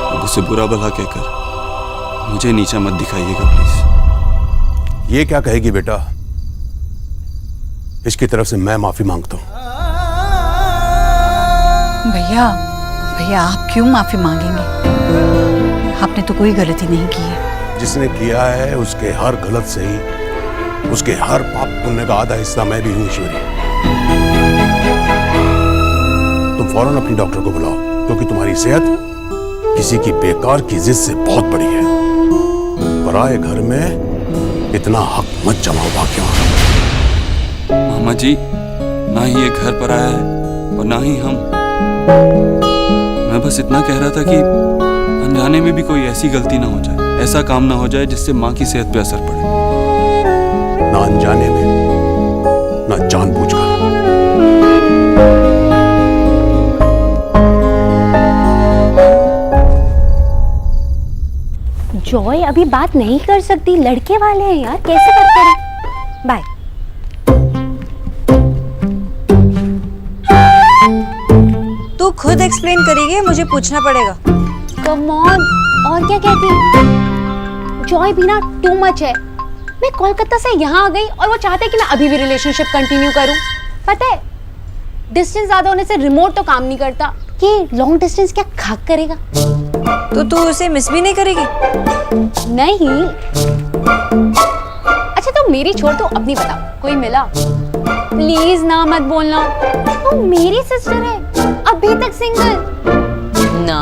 अब उसे बुरा भला कहकर मुझे नीचा मत दिखाइएगा प्लीज। ये क्या कहेगी बेटा? इसकी तरफ से मैं माफी मांगता हूँ। भैया, भैया आप क्यों माफी मांगेंगे? आपने तो कोई गलती नहीं की है। जिसने किया है उसके हर गलत से ही उसके हर पाप पुण्य का आधा हिस्सा मैं भी हूँ ईश्वरी। तुम फौरन अपनी डॉक्टर को बुलाओ, क्योंकि तुम्हारी सेहत किसी की बेकार की जिद से बहुत बड़ी है। पराए घर में इतना हक मत जमाओ भाग्यवान। मामा जी, ना ही ये घर पर आया है और ना ही हम। मैं बस इतना कह रहा था कि अनजाने में भी कोई ऐसी गलती ना हो जाए, ऐसा काम ना हो जाए जिससे माँ की सेहत पे असर पड़े। ना अनजाने में, ना जानबूझकर। जॉय अभी बात नहीं कर सकती, लड़के वाले हैं यार, कैसे बात करें? बाय। तू खुद एक्सप्लेन करेगी, मुझे पूछना पड़ेगा। कम ऑन, और क्या कहती? जॉय भी ना टू मच है। मैं कोलकाता से यहाँ आ गई और वो चाहते हैं कि मैं अभी भी रिलेशनशिप कंटिन्यू करूं। पता है, डिस्टेंस ज्यादा होने से रिमोट तो काम नहीं करता, ये लॉन्ग डिस्टेंस क्या खाक करेगा? तो तू उसे मिस भी नहीं करेगी? नहीं। अच्छा तो मेरी छोड़, तो अपनी बता, कोई मिला? प्लीज ना मत बोलना, तो मेरी सिस्टर है, अभी तक सिंगल ना।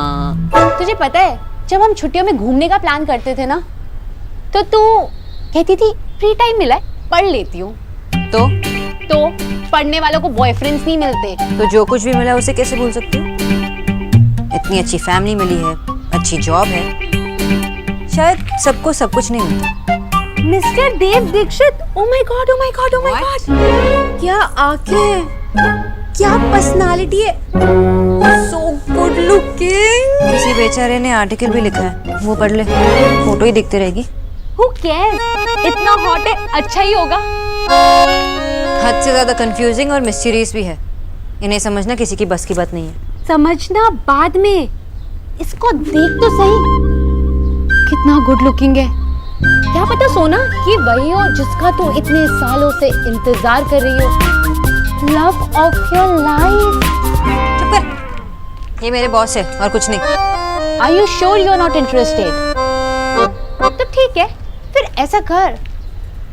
तुझे पता है, जब हम छुट्टियों में घूमने का प्लान करते थे ना, तो तू कहती थी फ्री टाइम मिला है पढ़ लेती हूँ। तो पढ़ने वालों को बॉयफ्रेंड्स नहीं मिलते। तो जो कुछ भी मिला उसे कैसे भूल सकती हूँ? इतनी अच्छी फैमिली मिली है, अच्छी जॉब है, शायद सबको सब कुछ नहीं मिलता। Mister Dev Dikshit, oh my God, oh my God, oh my God, क्या आंखें, क्या पर्सनालिटी है, सो गुड लुकिंग। किसी बेचारे ने आर्टिकल भी लिखा है, वो पढ़ ले, फोटो ही दिखती रहेगी। Who cares? इतना हॉट है, अच्छा ही होगा। हद से ज्यादा कंफ्यूजिंग और मिस्टीरियस भी है। इन्हें समझना किसी की बस की बात नहीं है। समझना बाद में, इसको देख तो सही, कितना गुड लुकिंग है। क्या पता सोना ये वही हो जिसका तू इतने सालों से इंतजार कर रही हो। Love of your life. चुप कर, ये मेरे बॉस है और कुछ नहीं। Are you sure you are not interested? तो ठीक है, फिर ऐसा कर,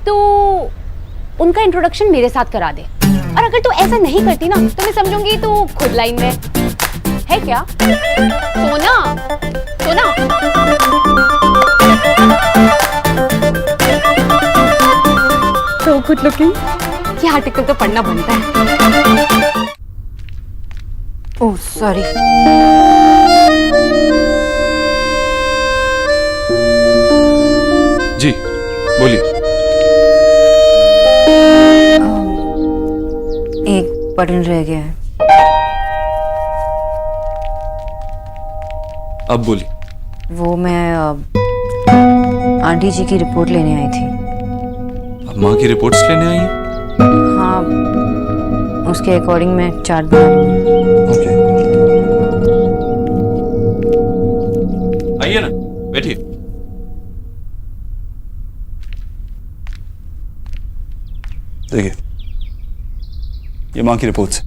तू उनका इंट्रोडक्शन मेरे साथ करा दे, और अगर तू ऐसा नहीं करती ना तो मैं समझूंगी तू खुद लाइन में है। क्या सोना, सोना, तो गुड लुकिंग, ये आर्टिकल तो पढ़ना बनता है। Oh sorry. जी बोलिए। एक बटन रह गया है। अब बोलिए। वो मैं आंटी जी की रिपोर्ट लेने आई थी। अब माँ की रिपोर्ट्स लेने आई हैं? हाँ, उसके अकॉर्डिंग मैं चार्ट बना लूंगी। ओके, आइए ना, बैठिए। देखिए, ये माँ की रिपोर्ट्स।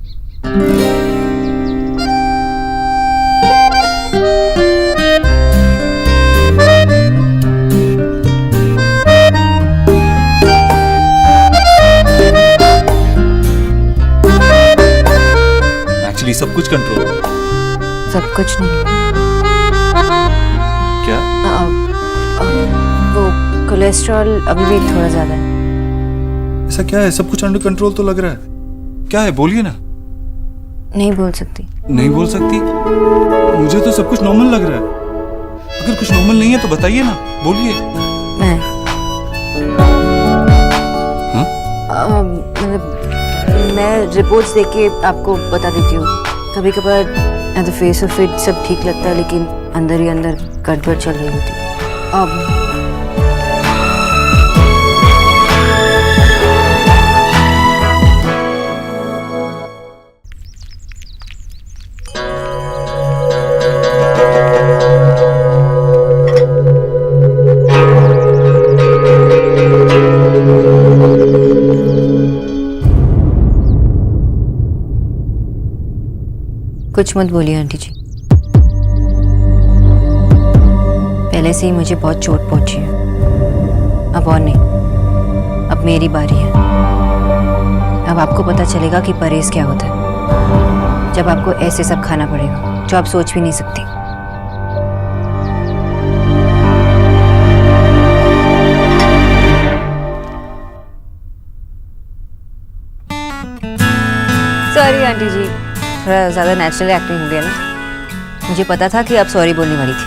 एक्चुअली सब कुछ कंट्रोल, सब कुछ नहीं। क्या? वो कोलेस्ट्रॉल अभी भी थोड़ा ज्यादा है। ऐसा क्या है? सब कुछ अंडर कंट्रोल तो लग रहा है। क्या है, बोलिए ना। नहीं बोल सकती। नहीं बोल सकती? मुझे तो सब कुछ नॉर्मल लग रहा है। अगर कुछ नॉर्मल नहीं है तो बताइए ना, बोलिए। मतलब मैं रिपोर्ट्स देख के आपको बता देती हूँ। कभी कभार at the face of it सब ठीक लगता है, लेकिन अंदर ही अंदर गड़बड़ चल रही होती है। कुछ मत बोलिए आंटी जी, पहले से ही मुझे बहुत चोट पहुंची है। अब और नहीं, अब मेरी बारी है। अब आपको पता चलेगा कि परहेज क्या होता है, जब आपको ऐसे सब खाना पड़ेगा जो आप सोच भी नहीं सकती। सॉरी आंटी जी, थोड़ा ज़्यादा नेचुरल एक्टिंग हो गया ना। मुझे पता था कि आप सॉरी बोलने वाली थी,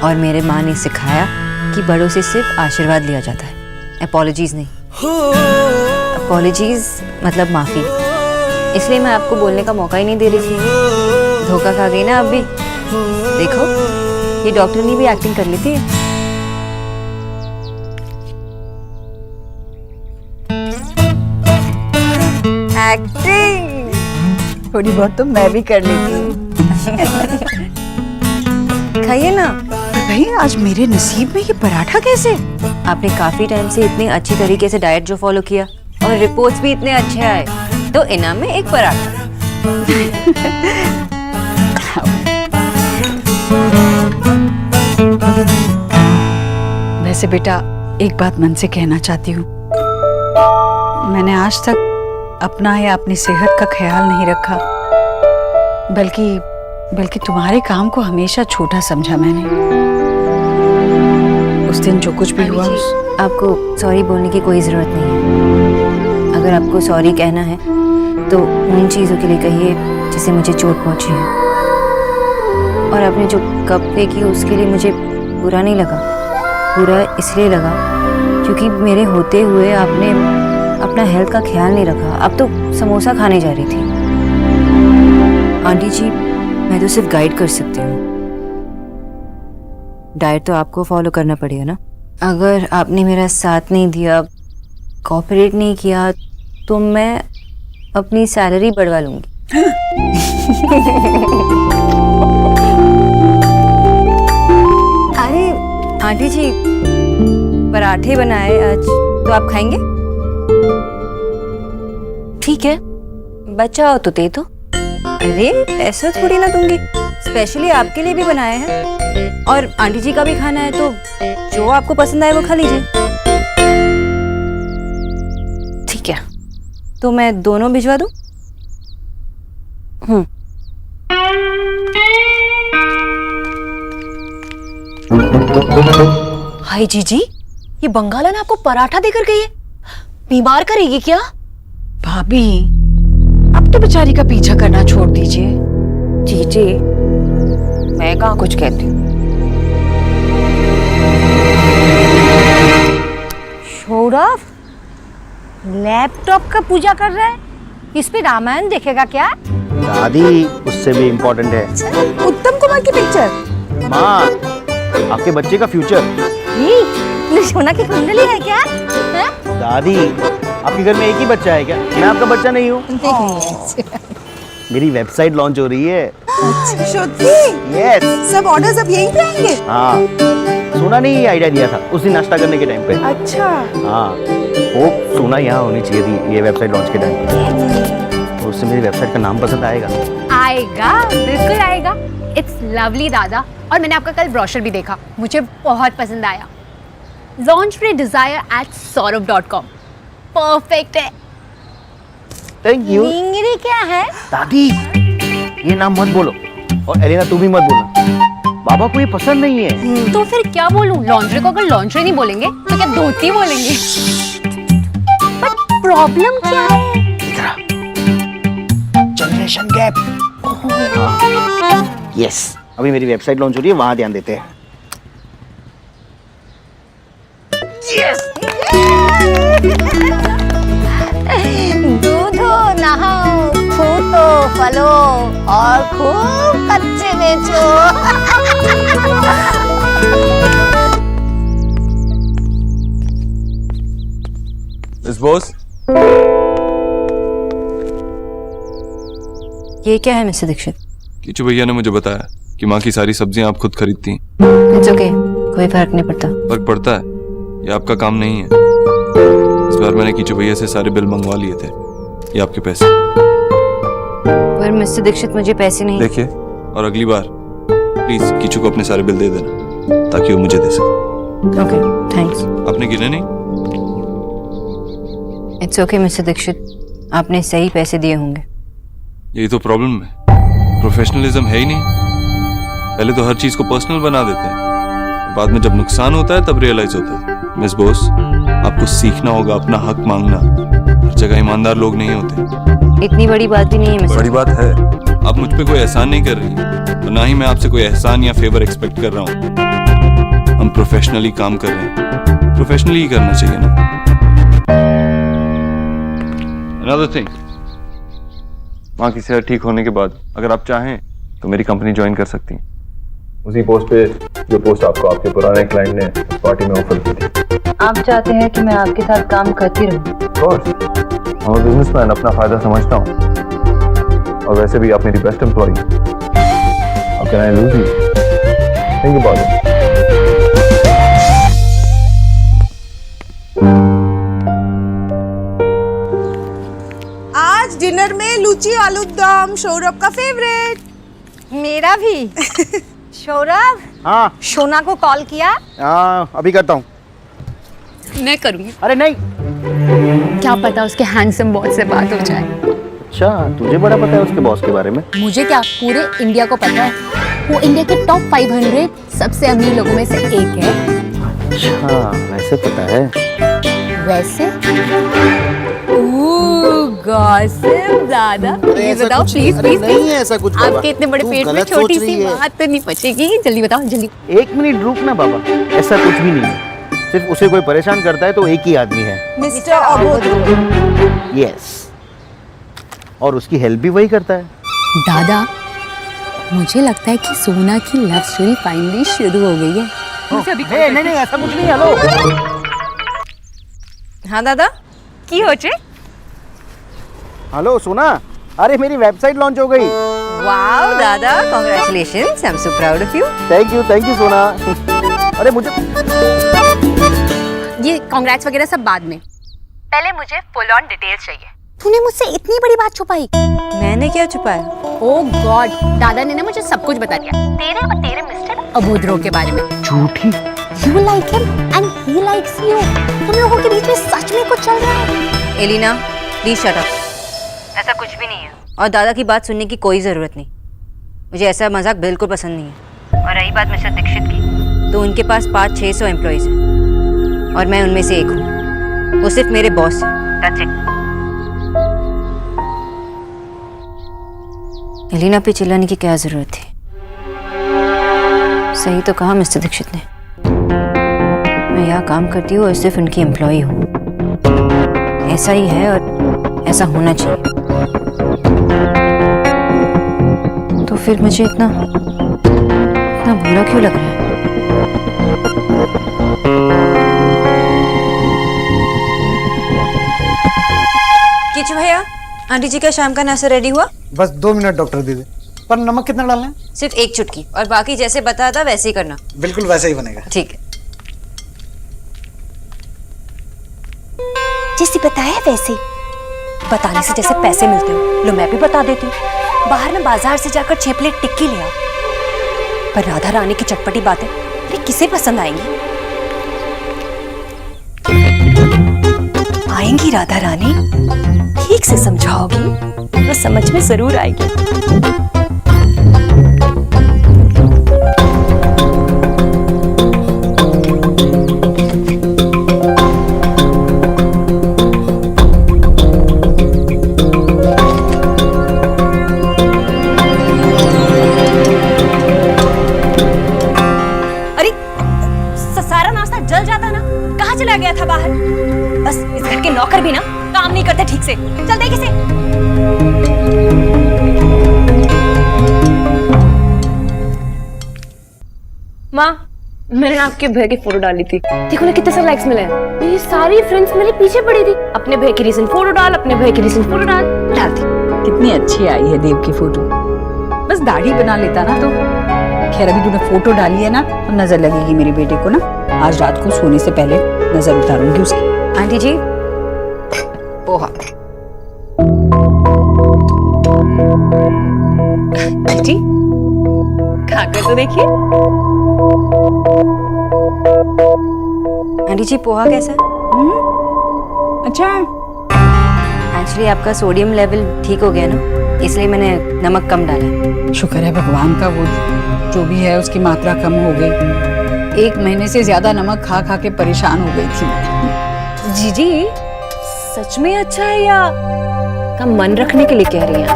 और मेरे माँ ने सिखाया कि बड़ों से सिर्फ आशीर्वाद लिया जाता है, अपॉलॉजीज नहीं। अपॉलॉजीज मतलब माफ़ी। इसलिए मैं आपको बोलने का मौका ही नहीं दे रही थी। धोखा खा गई ना आप भी। देखो, ये डॉक्टर ने भी एक्टिंग कर ली थी। एक्टिंग थोड़ी बहुत तो मैं भी कर लेती हूँ। खाइए ना। भाई आज मेरे नसीब में ये पराठा कैसे? आपने काफी टाइम से इतनी अच्छी तरीके से डाइट जो फॉलो किया और रिपोर्ट्स भी इतने अच्छे आए, तो इनाम में एक पराठा। वैसे बेटा, एक बात मन से कहना चाहती हूँ। मैंने आज तक अपना या अपनी सेहत का ख्याल नहीं रखा, बल्कि तुम्हारे काम को हमेशा छोटा समझा मैंने। उस दिन जो कुछ भी हुआ आपको सॉरी बोलने की कोई ज़रूरत नहीं है। अगर आपको सॉरी कहना है तो उन चीज़ों के लिए कहिए जिससे मुझे चोट पहुंची है। और आपने जो कप पे की उसके लिए मुझे बुरा नहीं लगा। बुरा इसलिए लगा क्योंकि मेरे होते हुए आपने अपना हेल्थ का ख्याल नहीं रखा। अब तो समोसा खाने जा रही थी। आंटी जी, मैं तो सिर्फ गाइड कर सकती हूँ। डाइट तो आपको फॉलो करना पड़ेगा ना। अगर आपने मेरा साथ नहीं दिया, कोऑपरेट नहीं किया, तो मैं अपनी सैलरी बढ़वा लूंगी। अरे आंटी जी, पराठे बनाए आज, तो आप खाएंगे? ठीक है, बचा हो तो दे दो। अरे ऐसा थोड़ी ना दूंगी, स्पेशली आपके लिए भी बनाए हैं। और आंटी जी का भी खाना है, तो जो आपको पसंद आए वो खा लीजिए। ठीक है, तो मैं दोनों भिजवा दूं? हाय जीजी, ये बंगाला ने आपको पराठा देकर गई है। बीमार करेगी क्या? भाभी, अब तो बेचारी का पीछा करना छोड़ दीजिए। जीजी, मैं कहाँ कुछ कहती हूँ। सौरभ, लैपटॉप का पूजा कर रहा है, इस पे रामायण देखेगा क्या? दादी, उससे भी इम्पोर्टेंट है उत्तम कुमार की पिक्चर। माँ, आपके बच्चे का फ्यूचर। ये सोना की कुंडली है क्या? है? दादी, आपके घर में एक ही बच्चा है क्या? मैं आपका बच्चा नहीं हूँ। मेरी वेबसाइट लॉन्च हो रही है। सच्ची? यस। सब ऑर्डर्स अब यहीं पे आएंगे? हाँ, सोना ने ये आइडिया दिया था उस दिन नाश्ता करने के टाइम पे। अच्छा। हाँ, वो सोना यहाँ होनी चाहिए थी ये वेबसाइट लॉन्च के टाइम पे। तो उससे मेरी वेबसाइट का नाम पसंद आएगा? आएगा, बिल्कुल आएगा। इट्स लवली दादा। और मैंने आपका कल ब्रोशर भी देखा, मुझे बहुत पसंद आया। Launch your desire at saurabh.com। Perfect है। Thank you. मिंगरी क्या है? दादी, ये नाम मत बोलो, और एलिना तू भी मत बोलना, बाबा को ये पसंद नहीं है। तो फिर क्या बोलूं? लॉन्ड्री को अगर लॉन्ड्री नहीं बोलेंगे तो क्या धोती बोलेंगे? बट प्रॉब्लम क्या है? Generation gap. यस, अभी मेरी वेबसाइट लॉन्च हो रही है, वहां ध्यान देते हैं। यस। दूधो नहाओ, फूटो फलो और खूब कच्चे बेचो। मिस बोस, ये क्या है मिस्टर दीक्षित? कीचू भैया ने मुझे बताया कि माँ की सारी सब्जियां आप खुद खरीदती हैं। इट्स ओके, कोई फर्क नहीं पड़ता। फर्क पड़ता है, ये आपका काम नहीं है। इस बार मैंने कीचू भैया से सारे बिल मंगवा लिए थे, ये आपके पैसे। पर मिस्टर दीक्षित, मुझे पैसे नहीं। देखिए, और अगली बार प्लीज कीचू को अपने सारे बिल दे देना ताकि वो मुझे दे सके। Okay, thanks. आपने गिने नहीं? इट्स ओके मिस्टर दीक्षित, आपने सही पैसे दिए होंगे। यही तो प्रॉब्लम है, प्रोफेशनलिज्म है ही नहीं। पहले तो हर चीज को पर्सनल बना देते हैं, बाद में जब नुकसान होता है तब रियलाइज होता है। मिस बोस, आपको सीखना होगा अपना हक मांगना। हर जगह ईमानदार लोग नहीं होते। इतनी बड़ी बात भी नहीं है मिस्टर। बड़ी बात है, आप मुझ पे कोई एहसान नहीं कर रही, तो ना ही मैं आपसे कोई एहसान या फेवर एक्सपेक्ट कर रहा हूँ। हम प्रोफेशनली काम कर रहे हैं, प्रोफेशनली ही करना चाहिए ना। Another thing, माँ की सेहत ठीक होने के बाद अगर आप चाहें तो मेरी कंपनी ज्वाइन कर सकती हैं। उसी पोस्ट पे जो पोस्ट आपको आपके पुराने क्लाइंट ने उस पार्टी में ऑफर की थी। आप चाहते हैं कि मैं आपके साथ काम करती रहूं? Of course, I'm a businessman, अपना फायदा समझता हूँ। और वैसे भी आप मेरी best employee. How can I lose you? Think about it. आज डिनर में लूची आलू दम, सौरभ का फेवरेट। मेरा भी। सौरभ, हाँ सोना को कॉल किया? हाँ, अभी करता हूँ। मैं करूंगी। अरे नहीं, क्या पता उसके हैंडसम बॉस से बात हो जाए। अच्छा, तुझे बड़ा पता है उसके बॉस के बारे में? मुझे क्या, पूरे इंडिया को पता है। वो इंडिया के टॉप 500 सबसे अमीर लोगों में से एक है। अच्छा वैसे पता है। वैसे गॉसिप दादा, ये बताओ प्लीज प्लीज। नहीं है ऐसा कुछ बाबा। आपके इतने बड़े तू पेट में गलत छोटी सोच सी रही है। बात तो नहीं बचेगी, जल्दी बताओ जल्दी। 1 मिनट रुक ना बाबा, ऐसा कुछ भी नहीं है। सिर्फ उसे कोई परेशान करता है तो एक ही आदमी है, मिस्टर अबोध। यस, और उसकी हेल्प भी वही करता है। दादा, मुझे लगता है कि सोना की लव स्टोरी फाइनली शुरू हो गई है। मुझे अभी नहीं नहीं ऐसा कुछ नहीं। हेलो। हाँ दादा, की होचे? हेलो सोना, अरे मेरी वेबसाइट लॉन्च हो गई। वाओ दादा, congratulations, I am so proud of you. Thank you सोना। अरे मुझे ये कांग्रेट्स वगैरह सब बाद में, पहले मुझे फुल ऑन डिटेल्स चाहिए। तूने मुझसे इतनी बड़ी बात छुपाई। मैंने क्या छुपाया? ओह गॉड, दादा ने ना मुझे सब कुछ बता दिया, तेरे और तेरे मिस्टर अबोधरो के बारे में। झूठी। You like him and he likes you. तुम लोगों के बीच में सच में कुछ चल रहा है? Elina, please shut up. ऐसा कुछ भी नहीं है, और दादा की बात सुनने की कोई जरूरत नहीं। मुझे ऐसा मजाक बिल्कुल पसंद नहीं है। और रही बात मिस्टर दीक्षित की, तो उनके पास 500-600 एम्प्लॉइज हैं और मैं उनमें से एक हूँ। वो सिर्फ मेरे बॉस हैं। That's it. एलिना पे चिल्लाने की क्या जरूरत थी? सही तो कहा मिस्टर दीक्षित ने, मैं यहाँ काम करती हूँ और सिर्फ उनकी एम्प्लॉई हूँ। ऐसा ही है और ऐसा होना चाहिए। तो फिर मुझे इतना बुरा क्यों लग रहा है? किचु भैया, आंटी जी का शाम का नाश्ता रेडी हुआ? बस 2 मिनट डॉक्टर दीदी। पर नमक कितना डालना है? सिर्फ 1 चुटकी, और बाकी जैसे बताया था वैसे ही करना। बिल्कुल वैसे ही बनेगा। ठीक है। जैसे बताया वैसे। बताने से जैसे पैसे मिलते हो, लो मैं भी बता देती हूँ। बाहर में बाजार से जाकर 6 प्लेट टिक्की ले आओ। पर राधा रानी की चटपटी बातें अरे किसे पसंद आएंगी? आएंगी राधा रानी, ठीक से समझाओगी तो समझ में जरूर आएगी। सारा नाश्ता जल जाता ना, कहाँ चला गया था बाहर? बस इस घर के नौकर भी ना काम नहीं करते ठीक से। चल दे किसे। माँ, मैंने आपके भैया की फोटो डाली थी, देखो ना कितने सारे लाइक्स मिले हैं। मेरी सारी फ्रेंड्स मेरे पीछे पड़ी थी, अपने भैया की रीसेंट फोटो डाल, अपने भैया की रीसेंट फोटो डाल दी। कितनी अच्छी आई है देव की फोटो। बस दाढ़ी बना लेता ना तो। खैर अभी तूने फोटो डाली है ना तो नजर लगेगी मेरे बेटे को ना। आज रात को सोने से पहले नजर उतारूंगी उसकी। आंटी जी, पोहा। आंटी, खाकर तो देखिए। आंटी जी, पोहा कैसा है? अच्छा। एक्चुअली आपका सोडियम लेवल ठीक हो गया ना, इसलिए मैंने नमक कम डाला है। शुक्र है भगवान का, वो जो भी है उसकी मात्रा कम हो गई। 1 महीने से ज्यादा नमक खा खा के परेशान हो गई थी। जीजी, सच में अच्छा है या का मन रखने के लिए कह रही हैं?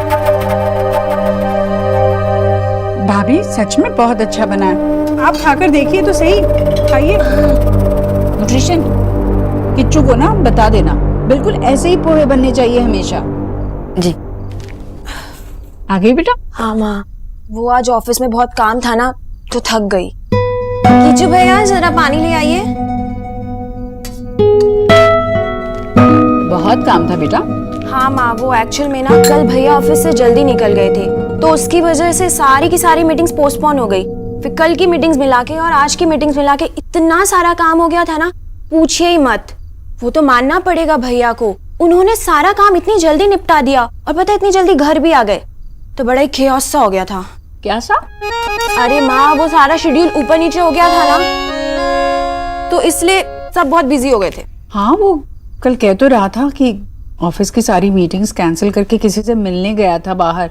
भाभी सच में बहुत अच्छा बना है, आप खाकर देखिए तो सही। खाइए। न्यूट्रिशन किच्चू को ना बता देना, बिल्कुल ऐसे ही पोहे बनने चाहिए हमेशा। जी। आ गई बेटा? हाँ माँ, वो आज ऑफिस में बहुत काम था ना तो थक गई। कीचू भैया जरा पानी ले आइए। बहुत काम था बेटा? हाँ माँ, वो एक्चुअल में ना कल भैया ऑफिस से जल्दी निकल गए थे, तो उसकी वजह से सारी की सारी मीटिंग्स पोस्टपोन हो गई। फिर कल की मीटिंग्स मिला के और आज की मीटिंग्स मिला के इतना सारा काम हो गया था ना, पूछिए ही मत। वो तो मानना पड़ेगा भैया को, उन्होंने सारा काम इतनी जल्दी निपटा दिया और पता है इतनी जल्दी घर भी आ गए, तो बड़ा ही खेओस सा हो गया था। क्या सा? अरे माँ, वो सारा शेड्यूल ऊपर नीचे हो गया था ना, तो इसलिए सब बहुत बिजी हो गए थे। हाँ, वो कल कह तो रहा था कि ऑफिस की सारी मीटिंग्स कैंसिल करके किसी से मिलने गया था बाहर।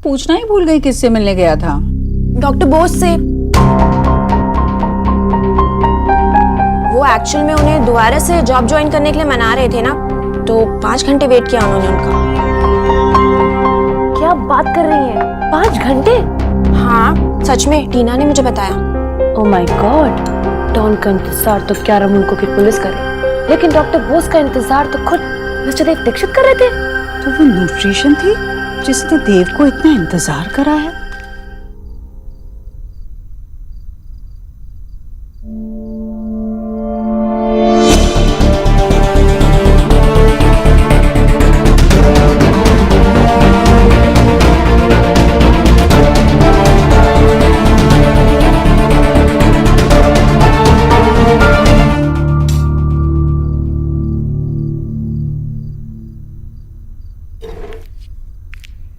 पूछना ही भूल गई किससे मिलने गया था। डॉक्टर बोस से। एक्चुअल में उन्हें दोबारा से जॉब ज्वाइन करने के लिए मना रहे थे ना, तो 5 घंटे वेट किया उन्होंने उनका। क्या बात कर रही हैं? 5 घंटे? हाँ सच में, टीना ने मुझे बताया। ओह माय गॉड, डॉन का इंतजार तो क्या रमन को की पुलिस करे, लेकिन डॉक्टर बोस का इंतजार तो खुद मिस्टर देव दीक्षित कर रहे थे। तो वो न्यूट्रिशन थी जिसने देव को इतना इंतजार करा है।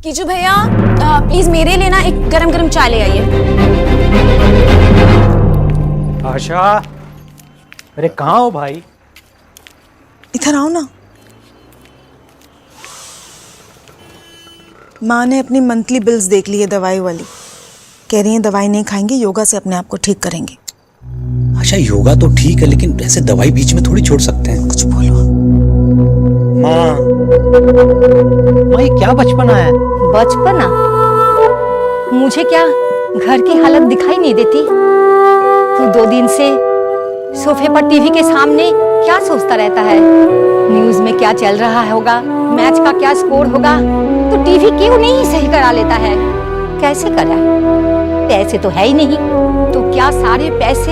कीजू भैया प्लीज मेरे लिए ना एक गरम गरम चाय ले आइए। आशा, अरे कहाँ हो भाई? इधर आओ ना। माँ ने अपनी मंथली बिल्स देख ली है दवाई वाली, कह रही है दवाई नहीं खाएंगे, योगा से अपने आप को ठीक करेंगे। अच्छा योगा तो ठीक है, लेकिन ऐसे दवाई बीच में थोड़ी छोड़ सकते हैं। कुछ बोलो। माँ ये क्या बचपना है? बचपना? मुझे क्या घर की हालत दिखाई नहीं देती? तू 2 दिन से सोफे पर टीवी के सामने क्या सोचता रहता है? न्यूज़ में क्या चल रहा होगा, मैच का क्या स्कोर होगा, तो टीवी क्यों नहीं सही करा लेता है? कैसे करा? पैसे तो है ही नहीं, तो क्या सारे पैसे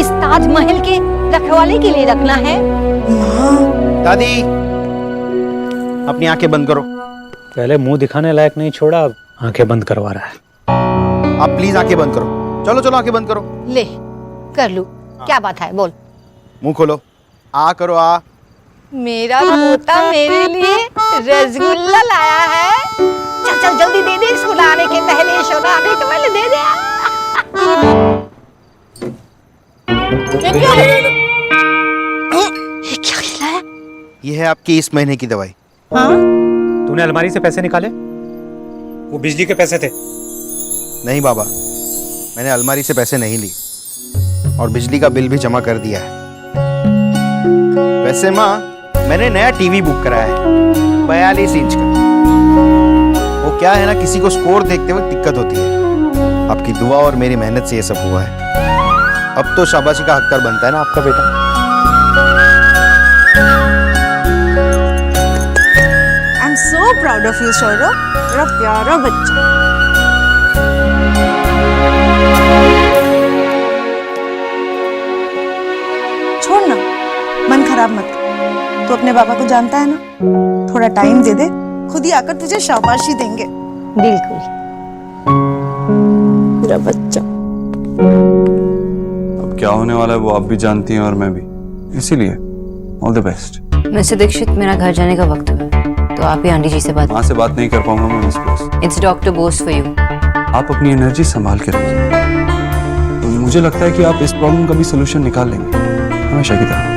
इस ताजमहल के रखवाले के लिए रखना है? दादी अपनी आंखें बंद करो। पहले मुंह दिखाने लायक नहीं छोड़ा, अब आंखें बंद करवा रहा है। आप प्लीज आंखें बंद करो। चलो चलो आंखें बंद करो। ले कर लूं, क्या बात है बोल। मुंह खोलो, आ करो आ। मेरा पोता मेरे लिए रसगुल्ला लाया है। चल चल जल्दी दे दे, सुलाने के पहले, सुलाने के पहले दे दे। ये क्या खिलाया? ये है आपकी इस महीने की दवाई। हाँ? तूने अलमारी से पैसे निकाले? वो बिजली के पैसे थे। नहीं बाबा, मैंने अलमारी से पैसे नहीं लिए और बिजली का बिल भी जमा कर दिया है। वैसे माँ, मैंने नया टीवी बुक कराया है 42 इंच का। वो क्या है ना, किसी को स्कोर देखते वक्त दिक्कत होती है। आपकी दुआ और मेरी मेहनत से ये सब हुआ है। अब तो शाबाशी का हकदार बनता है ना आपका बेटा। I am so proud of you Saurabh, मेरा प्यारा बच्चा। छोड़ ना, मन खराब मत कर। तो अपने पापा को जानता है ना, थोड़ा टाइम दे दे, खुद ही आकर तुझे शाबाशी देंगे। बिल्कुल मेरा बच्चा। अब क्या होने वाला है वो आप भी जानती हैं और मैं भी, इसीलिए all the best. Mister Dikshit, मेरा घर जाने का वक्त हुआ, तो आप ही आंटी जी से बात। वहाँ से बात नहीं कर पाऊंगा मैं miss Bose. It's doctor Bose for you. आप अपनी एनर्जी संभाल के रखिए। तो मुझे लगता है कि आप इस प्रॉब्लम का भी सोल्यूशन निकाल लेंगे, हमेशा की तरह।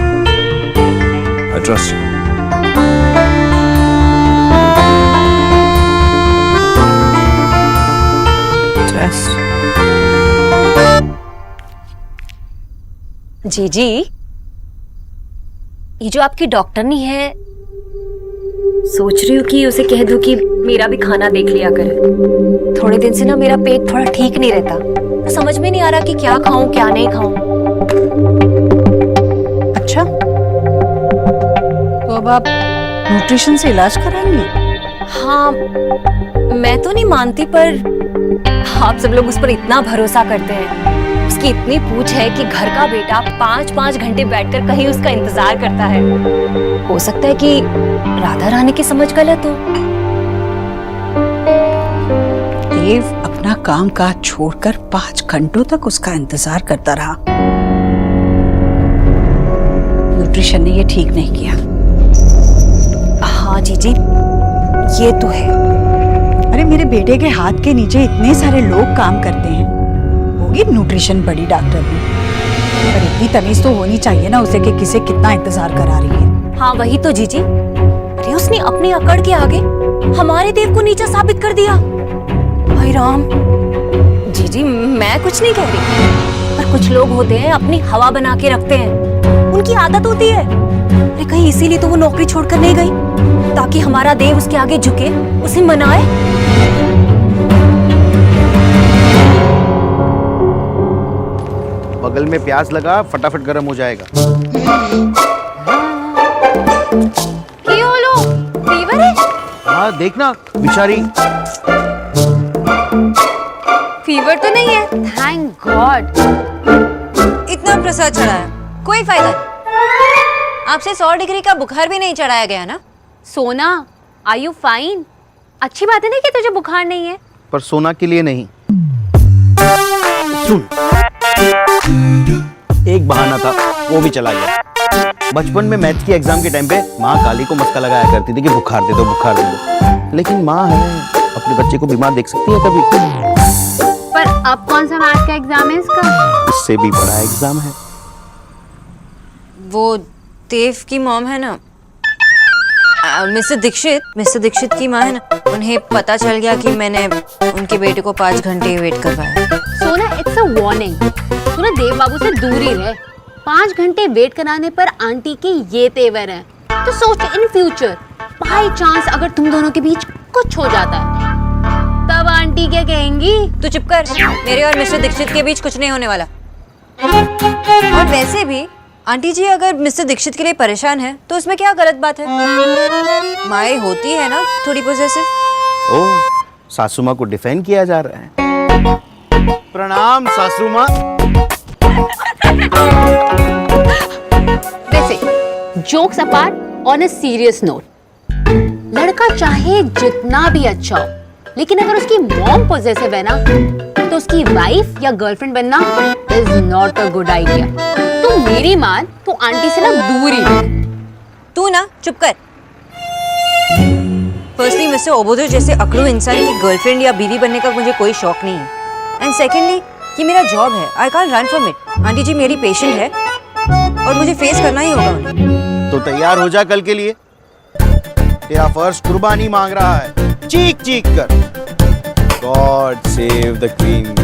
I trust you. जी जी, ये जो आपकी डॉक्टरनी है, सोच रही हूँ कि उसे कह दूँ कि मेरा भी खाना देख लिया करे। थोड़े दिन से ना मेरा पेट थोड़ा ठीक नहीं रहता, तो समझ में नहीं आ रहा कि क्या खाऊं क्या नहीं खाऊं। अच्छा, तो अब आप न्यूट्रिशन से इलाज कराएंगे? हाँ, मैं तो नहीं मानती, पर आप सब लोग उस पर इतना भरोसा करते हैं। उसकी इतनी पूछ है कि घर का बेटा 5-5 घंटे बैठकर कहीं उसका इंतजार करता है। हो सकता है कि राधा रानी की समझ गलत हो। देव अपना काम काज छोड़कर 5 घंटों तक उसका इंतजार करता रहा। न्यूट्रिशन ने ये ठीक नहीं किया। हाँ जीजी, ये तो है। अरे मेरे बेटे के हाथ के नीचे इतने सारे लोग काम करते हैं, होगी न्यूट्रिशन बड़ी डॉक्टर भी, पर इतनी तमीज तो होनी चाहिए ना उसे कि किसे कितना इंतजार करा रही है। हाँ वही तो जीजी, अरे उसने अपनी अकड़ के आगे हमारे देव को नीचा साबित कर दिया। भाई राम। जीजी मैं कुछ नहीं कह रही, पर कुछ लोग होते हैं अपनी हवा बना के रखते हैं, उनकी की आदत होती है। अरे कहीं इसीलिए तो वो नौकरी छोड़कर नहीं गई, ताकि हमारा देव उसके आगे झुके, उसे मनाए। बगल में प्याज लगा, फटाफट गर्म हो जाएगा। फीवर है? हाँ देखना बिचारी। फीवर तो नहीं है, थैंक गॉड। इतना प्रसाद चढ़ाया, कोई फायदा नहीं। आपसे 100 डिग्री का बुखार भी नहीं चढ़ाया गया ना? सोना, आर यू फाइन? अच्छी बात है ना कि तुझे बुखार नहीं है। पर सोना के लिए नहीं। सुन, एक बहाना था, वो भी चला गया। बचपन में मैथ्स की एग्जाम के टाइम पे माँ काली को मस्का लगाया करती थी कि बुखार दे दो, बुखार दे दो। लेकिन माँ है, अपने बच्चे को बीमार देख सकती है कभी? पर अब कौन सा मैथ्स का एग्जाम है इसका? इससे भी बड़ा एग्जाम है। वो देव की मॉम है ना, मिस्टर दीक्षित की माँ है ना, उन्हें पता चल गया कि मैंने उनके बेटे को 5 घंटे वेट करवाया। सोना, इट्स अ वार्निंग। तूने देव बाबू से दूर ही रहे। 5 घंटे वेट कराने पर आंटी के ये तेवर है। तो सोच इन फ्यूचर बाय चांस अगर तुम दोनों के बीच कुछ हो जाता है, तब आंटी क्या कहेंगी? तू चुप कर, मेरे और मिस्टर दीक्षित के बीच कुछ नहीं होने वाला। और वैसे भी आंटी जी अगर मिस्टर दीक्षित के लिए परेशान है तो उसमें क्या गलत बात है? माए होती है ना थोड़ी पॉसेसिव। ओह, सासू माँ को डिफेंड किया जा रहा है। प्रणाम सासू माँ। वैसे jokes apart, on a serious note, लड़का चाहे जितना भी अच्छा हो, लेकिन अगर उसकी मॉम पॉसेसिव है ना, तो उसकी वाइफ या गर्लफ्रेंड बनना is not a good idea. तू मेरी मान, तू आंटी से ना दूर ही रह। तू ना चुप कर। फर्स्टली मिस्टर ओबोदर जैसे अकड़ू इंसान की गर्लफ्रेंड या बीवी बनने का मुझे कोई शौक नहीं है। एंड सेकेंडली ये मेरा जॉब है, I can't run from it. Aunty ji मेरी पेशेंट है और मुझे फेस करना ही होगा उन्हें। तो तैयार हो जा कल के लिए। तेरा फर्स्ट कुर्बानी मांग रहा है, चीख चीख कर। God save the queen.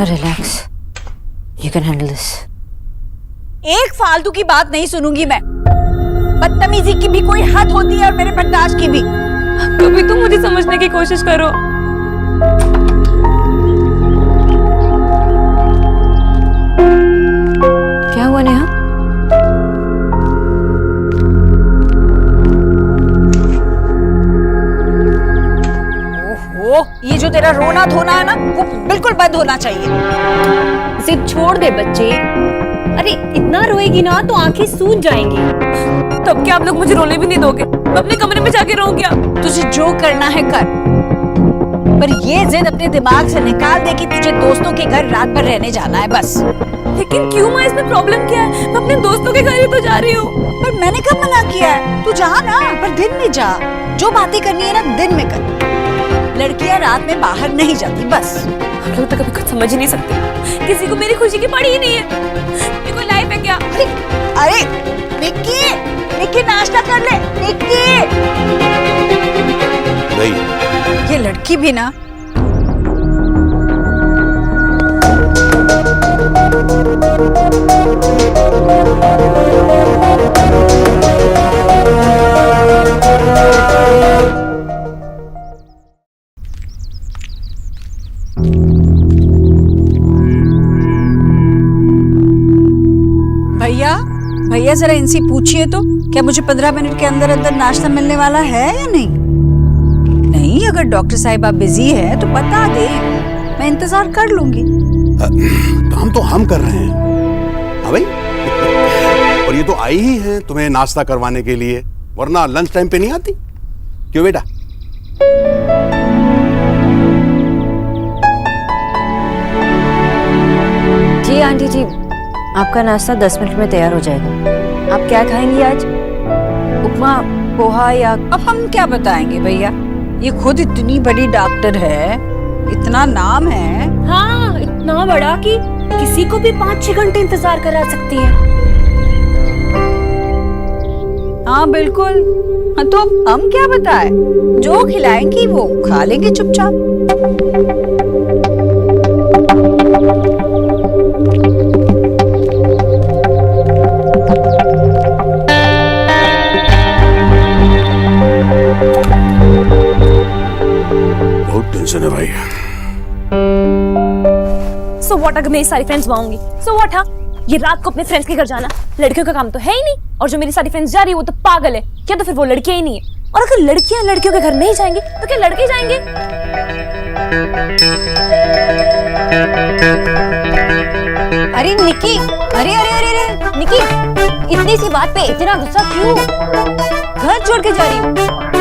Relax, you can handle this. एक फालतू की बात नहीं सुनूंगी मैं। बदतमीजी की भी कोई हद होती है और मेरे बर्दाश्त की भी। कभी तुम मुझे समझने की कोशिश करो। क्या हुआ नेहा? ओहो, ये जो तेरा रोना धोना है ना, वो बिल्कुल बंद होना चाहिए। जिद छोड़ दे बच्चे। अरे इतना रोएगी ना तो आंखें सूज जाएंगी। तब क्या आप लोग मुझे रोने भी नहीं दोगे? मैं अपने कमरे में जाके रहूं क्या? तुझे जो करना है कर, पर ये जिद अपने दिमाग से निकाल दे कि तुझे दोस्तों के घर रात भर रहने जाना है बस। लेकिन क्यों माँ, इसमें प्रॉब्लम क्या है? मैं अपने दोस्तों के घर ही तो जा रही हूँ। पर मैंने कब मना किया है? तू जा ना, पर दिन में जा। जो बातें करनी है ना दिन में कर। लड़कियां रात में बाहर नहीं जाती बस। हम लोग तो कभी कुछ समझ ही नहीं सकते। किसी को मेरी खुशी की पड़ी ही नहीं है। ये कोई लाइफ है क्या? अरे निक्की, निक्की नाश्ता कर ले। निक्की, ये लड़की भी ना। भैया जरा इनसे पूछिए तो, क्या मुझे 15 मिनट के अंदर अंदर नाश्ता मिलने वाला है या नहीं? नहीं, अगर डॉक्टर साहिबा बिजी है तो बता दे, मैं इंतजार कर लूंगी। काम तो हम कर रहे हैं। हाँ भाई, और ये तो आई ही हैं तुम्हें नाश्ता करवाने के लिए। वरना लंच टाइम पे नहीं आती। क्यों बेटा? जी आंटी जी, आपका नाश्ता 10 मिनट में तैयार हो जाएगा। आप क्या खाएंगी आज? उपमा, पोहा या? अब हम क्या बताएंगे भैया, ये खुद इतनी बड़ी डॉक्टर है, इतना नाम है। हाँ, इतना बड़ा कि किसी को भी 5-6 घंटे इंतजार करा सकती है। हाँ बिल्कुल। हाँ तो हम क्या बताएं, जो खिलाएंगी वो खा लेंगे चुपचाप। बहुत टेंशन है भाई। सो व्हाट अगर मेरी सारी फ्रेंड्स वहां होंगी? So what? हाँ, ये रात को अपने फ्रेंड्स के घर जाना लड़कियों का काम तो है ही नहीं, और जो मेरी सारी फ्रेंड्स जा रही है वो तो पागल है, क्या तो फिर वो लड़कियां ही नहीं है। और अगर लड़कियां लड़कियों के घर नहीं जाएंगी तो क्या लड़के जाएंगे? अरे निकी, अरे अरे अरे अरे निकी, इतनी सी बात पे इतना गुस्सा क्यों? घर छोड़ के जा रही हूँ।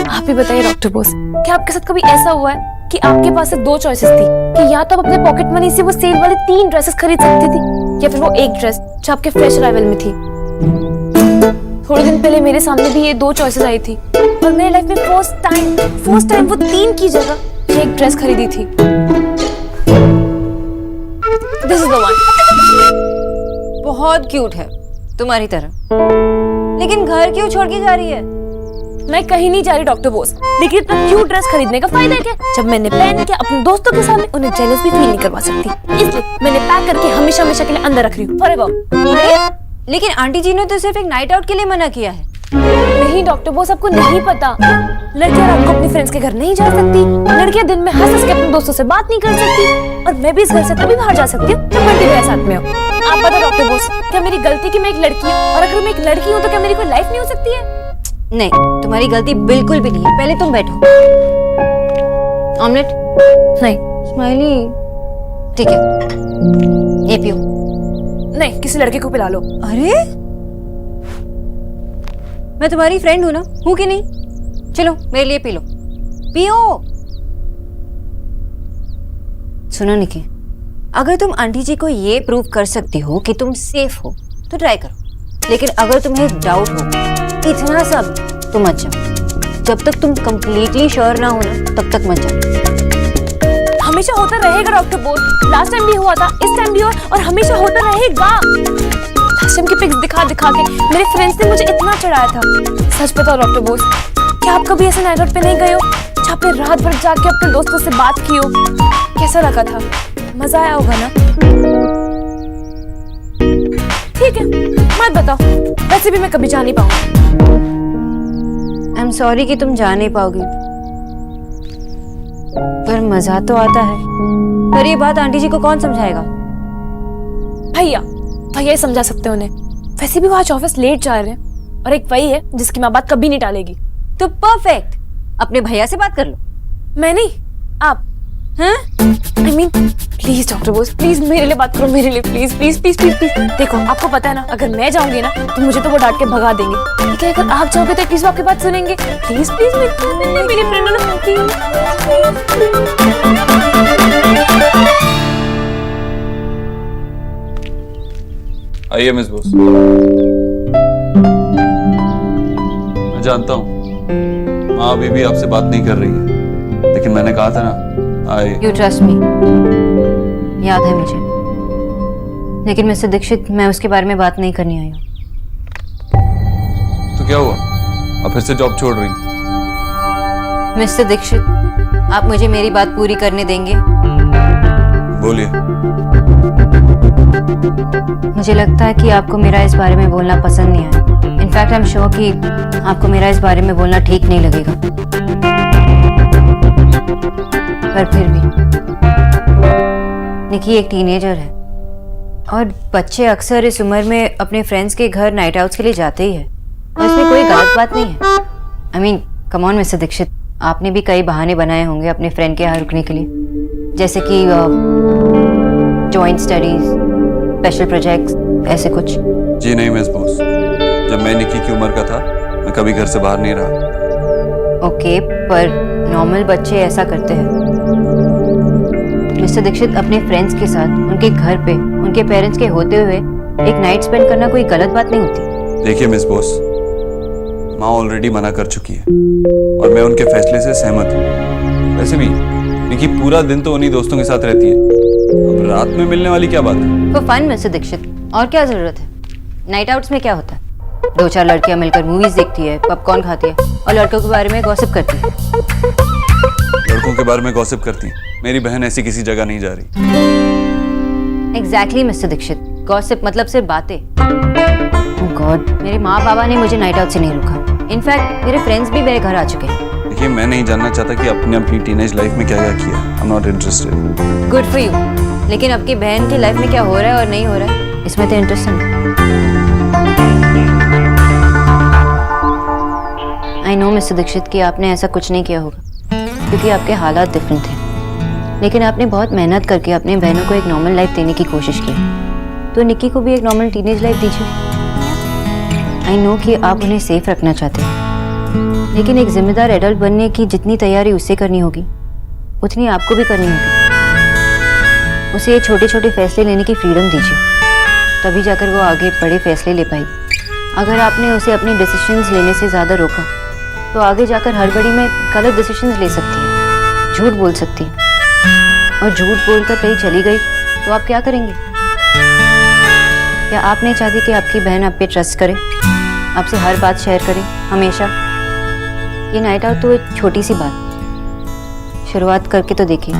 आप ही बताइए डॉक्टर बोस, क्या आपके साथ कभी ऐसा हुआ है कि आपके पास सिर्फ 2 चॉइसेस थी कि या तो आप अपने पॉकेट मनी से वो सेल वाले 3 ड्रेसेस खरीद सकती थी, या फिर वो एक ड्रेस जो आपके फ्रेश अराइवल में थी? थोड़े दिन पहले मेरे सामने भी ये 2 चॉइसेस आई थी, और मेरे लाइफ में फर्स्ट टाइम वो 3 की जगह एक ड्रेस खरीदी थी। This is the one. बहुत क्यूट है तुम्हारी तरह, लेकिन घर क्यों छोड़ के जा रही है? मैं कहीं नहीं जा रही डॉक्टर बोस, लेकिन इतना क्यूट ड्रेस खरीदने का फायदा क्या? जब मैंने पहन के अपने दोस्तों के सामने उन्हें जेलस भी फील नहीं करवा सकती, इसलिए मैंने पैक करके हमेशा हमेशा के लिए अंदर रख रही हूँ, फॉरएवर। लेकिन आंटी जी ने तो सिर्फ एक नाइट आउट के लिए मना किया है। नहीं डॉक्टर बोस, आपको नहीं पता, लड़कियां रात को अपने फ्रेंड्स के घर नहीं जा सकती, लड़कियां दिन में हंस हंस के अपने दोस्तों से बात नहीं कर सकती, और मैं भी इस घर से तभी बाहर जा सकती हूँ जब बंटी मेरे साथ में हो। आप बताओ डॉक्टर बोस, क्या मेरी गलती कि मैं एक लड़की हूँ? और अगर मैं एक लड़की हूँ तो क्या मेरी कोई लाइफ नहीं हो सकती है? नहीं, तुम्हारी गलती बिल्कुल भी नहीं है। पहले तुम बैठो। ऑमलेट? नहीं। स्माइली? ठीक है, ये पियो। नहीं, किसी लड़के को पिला लो। अरे, मैं तुम्हारी फ्रेंड हूं ना, हूं कि नहीं? चलो मेरे लिए पी लो, पियो। सुनो निकी, अगर तुम आंटी जी को ये प्रूव कर सकती हो कि तुम सेफ हो तो ट्राई करो, लेकिन अगर तुम्हें डाउट हो इतना सब तो मत जाओ। जब तक तुम कंप्लीटली श्योर ना हो ना, तब तक मत जाओ। हमेशा होता रहेगा डॉक्टर बोस, लास्ट टाइम भी हुआ था, इस टाइम भी और हमेशा होता रहेगा। लास्ट टाइम की पिक्स दिखा दिखा के मेरे फ्रेंड्स ने मुझे इतना चढ़ाया था। सच बताओ डॉक्टर बोस, क्या आप कभी ऐसे नाइट आउट पे नहीं गए हो जहाँ पे रात भर जाके अपने दोस्तों से बात की हो? कैसा लगा था? मजा आया होगा ना? ठीक है, मत बताओ, वैसे भी मैं कभी जा नहीं पाऊंगी। आई एम सॉरी कि तुम जा नहीं पाओगी, पर मजा तो आता है। पर ये बात आंटी जी को कौन समझाएगा? भैया ही समझा सकते हैं उन्हें। वैसे भी वो आज ऑफिस लेट जा रहे हैं, और एक वही है जिसकी माँ बात कभी नहीं टालेगी। तो परफेक्ट, अपने भैया से बात कर लो। मैं नहीं, आप। हाँ? I mean, please doctor Bose, please मेरे लिए बात करो, मेरे लिए please please please please please. देखो, आपको पता है ना, अगर मैं जाऊंगी ना तो मुझे तो वो डांट के भगा देंगे, लेकिन अगर आप जाओगे तो एटलीस्ट वो आपकी बात सुनेंगे। प्लीज प्लीज मेरी फ्रेंड है ना, प्लीज। आइए मिस बॉस। मैं जानता हूँ माँ अभी भी आपसे बात नहीं कर रही है, लेकिन मैंने कहा था ना, यू ट्रस्ट मी, याद है मुझे। लेकिन मिस्टर दीक्षित, मैं उसके बारे में बात नहीं करने आई हूँ। तो क्या हुआ, आप फिर से जॉब छोड़ रही? मिस्टर दीक्षित, आप मुझे मेरी बात पूरी करने देंगे? बोलिए। मुझे लगता है कि आपको मेरा इस बारे में बोलना पसंद नहीं आया। इनफैक्ट आई एम श्योर कि आपको मेरा इस बारे में बोलना ठीक नहीं लगेगा, पर फिर भी निकी एक टीनेजर है, और बच्चे अक्सर इस उम्र में अपने फ्रेंड्स के घर नाइट आउट्स के लिए जाते ही है, और इसमें कोई गलत बात नहीं है। I mean, come on mister Dikshit, आपने भी कई बहाने बनाए होंगे अपने फ्रेंड के यहाँ रुकने के लिए, जैसे कि जॉइंट स्टडीज, स्पेशल प्रोजेक्ट्स, ऐसे कुछ। जी नहीं मिस बॉस, जब मैं निकी की उम्र का था मैं कभी घर से बाहर नहीं रहा। ओके, पर नॉर्मल बच्चे ऐसा करते हैं। मिस्टर दीक्षित, अपने फ्रेंड्स के साथ उनके घर पे उनके पेरेंट्स के होते हुए एक नाइट स्पेंड करना कोई गलत बात नहीं होती। देखिए मिस बोस, माँ ऑलरेडी मना कर चुकी है और मैं उनके फैसले से सहमत हूँ। वैसे भी विकी पूरा दिन तो उन्हीं दोस्तों के साथ रहती है, अब रात में मिलने वाली क्या बात है। तो फाइन मिस्टर दीक्षित, और क्या जरूरत है। नाइट आउट्स में क्या होता है, 2-4 लड़कियां मिलकर मूवीज देखती है, पॉपकॉर्न खाती है और लड़कों के बारे में गॉसिप करती है। लड़कों के बारे में गॉसिप करती है? मेरी बहन ऐसी किसी जगह नहीं जा रही। एग्जैक्टली मिस्टर दीक्षित, गॉसिप मतलब सिर्फ बातें। गॉड, मेरे माँ बाबा ने मुझे नाइट आउट से नहीं रोका। इनफैक्ट मेरे फ्रेंड्स भी मेरे घर आ चुके हैं। देखिए, मैं नहीं जानना चाहता कि आपने अपनी टीनेज लाइफ में क्या क्या किया। I am not interested. Good for you, लेकिन आपकी बहन की लाइफ में क्या हो रहा है और नहीं हो रहा है, इसमें तो इंटरेस्ट है। आई नो मिस्टर दीक्षित कि आपने ऐसा कुछ नहीं किया होगा क्योंकि आपके हालात डिफरेंट थे, लेकिन आपने बहुत मेहनत करके अपने बहनों को एक नॉर्मल लाइफ देने की कोशिश की, तो निक्की को भी एक नॉर्मल टीनेज लाइफ दीजिए। आई नो कि आप उन्हें सेफ रखना चाहते हैं, लेकिन एक जिम्मेदार एडल्ट बनने की जितनी तैयारी उससे करनी होगी उतनी आपको भी करनी होगी। उसे ये छोटे छोटे फैसले लेने की फ्रीडम दीजिए, तभी जाकर वो आगे बड़े फैसले ले पाएगी। अगर आपने उसे अपने डिसीजंस लेने से ज़्यादा रोका तो आगे जाकर हड़बड़ी में गलत डिसीजंस ले सकती है, झूठ बोल सकती है, और झूठ बोलकर कहीं चली गई तो आप क्या करेंगे? क्या आप नहीं चाहती कि आपकी बहन आप पे ट्रस्ट करे, आपसे हर बात शेयर करे हमेशा? ये नाइट आउट तो एक छोटी सी बात, शुरुआत करके तो देखिए।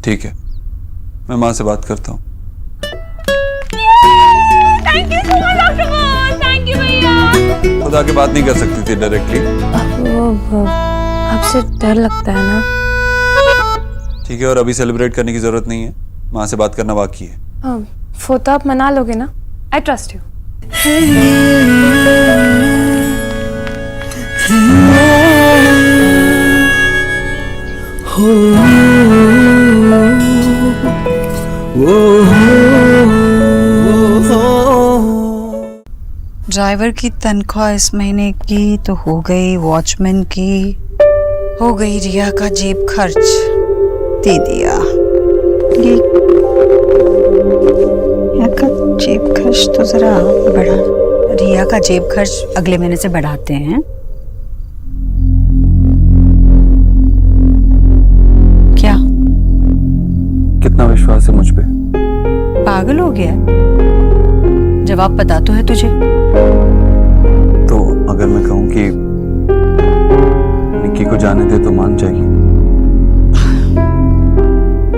ठीक है, मैं माँ से बात करता हूँ। Thank you so much doctor Bose, thank you भैया। खुद आके बात नहीं कर सकती थी डायरेक्टली? वो आपसे डर लगता है ना? ठीक है, और अभी सेलिब्रेट करने की जरूरत नहीं है, माँ से बात करना बाकी है। वो तो आप मना लोगे ना? I trust you. ड्राइवर की तनख्वाह इस महीने की तो हो गई, वॉचमैन की हो गई, रिया का जेब खर्च दे दिया। रिया का जेब खर्च तो जरा बढ़ा, रिया का जेब खर्च अगले महीने से बढ़ाते हैं। क्या कितना विश्वास है मुझ पे? पागल हो गया? जवाब पता तो है तुझे। तो अगर मैं कहूँ कि निक्की को जाने दे तो मान जाएगी?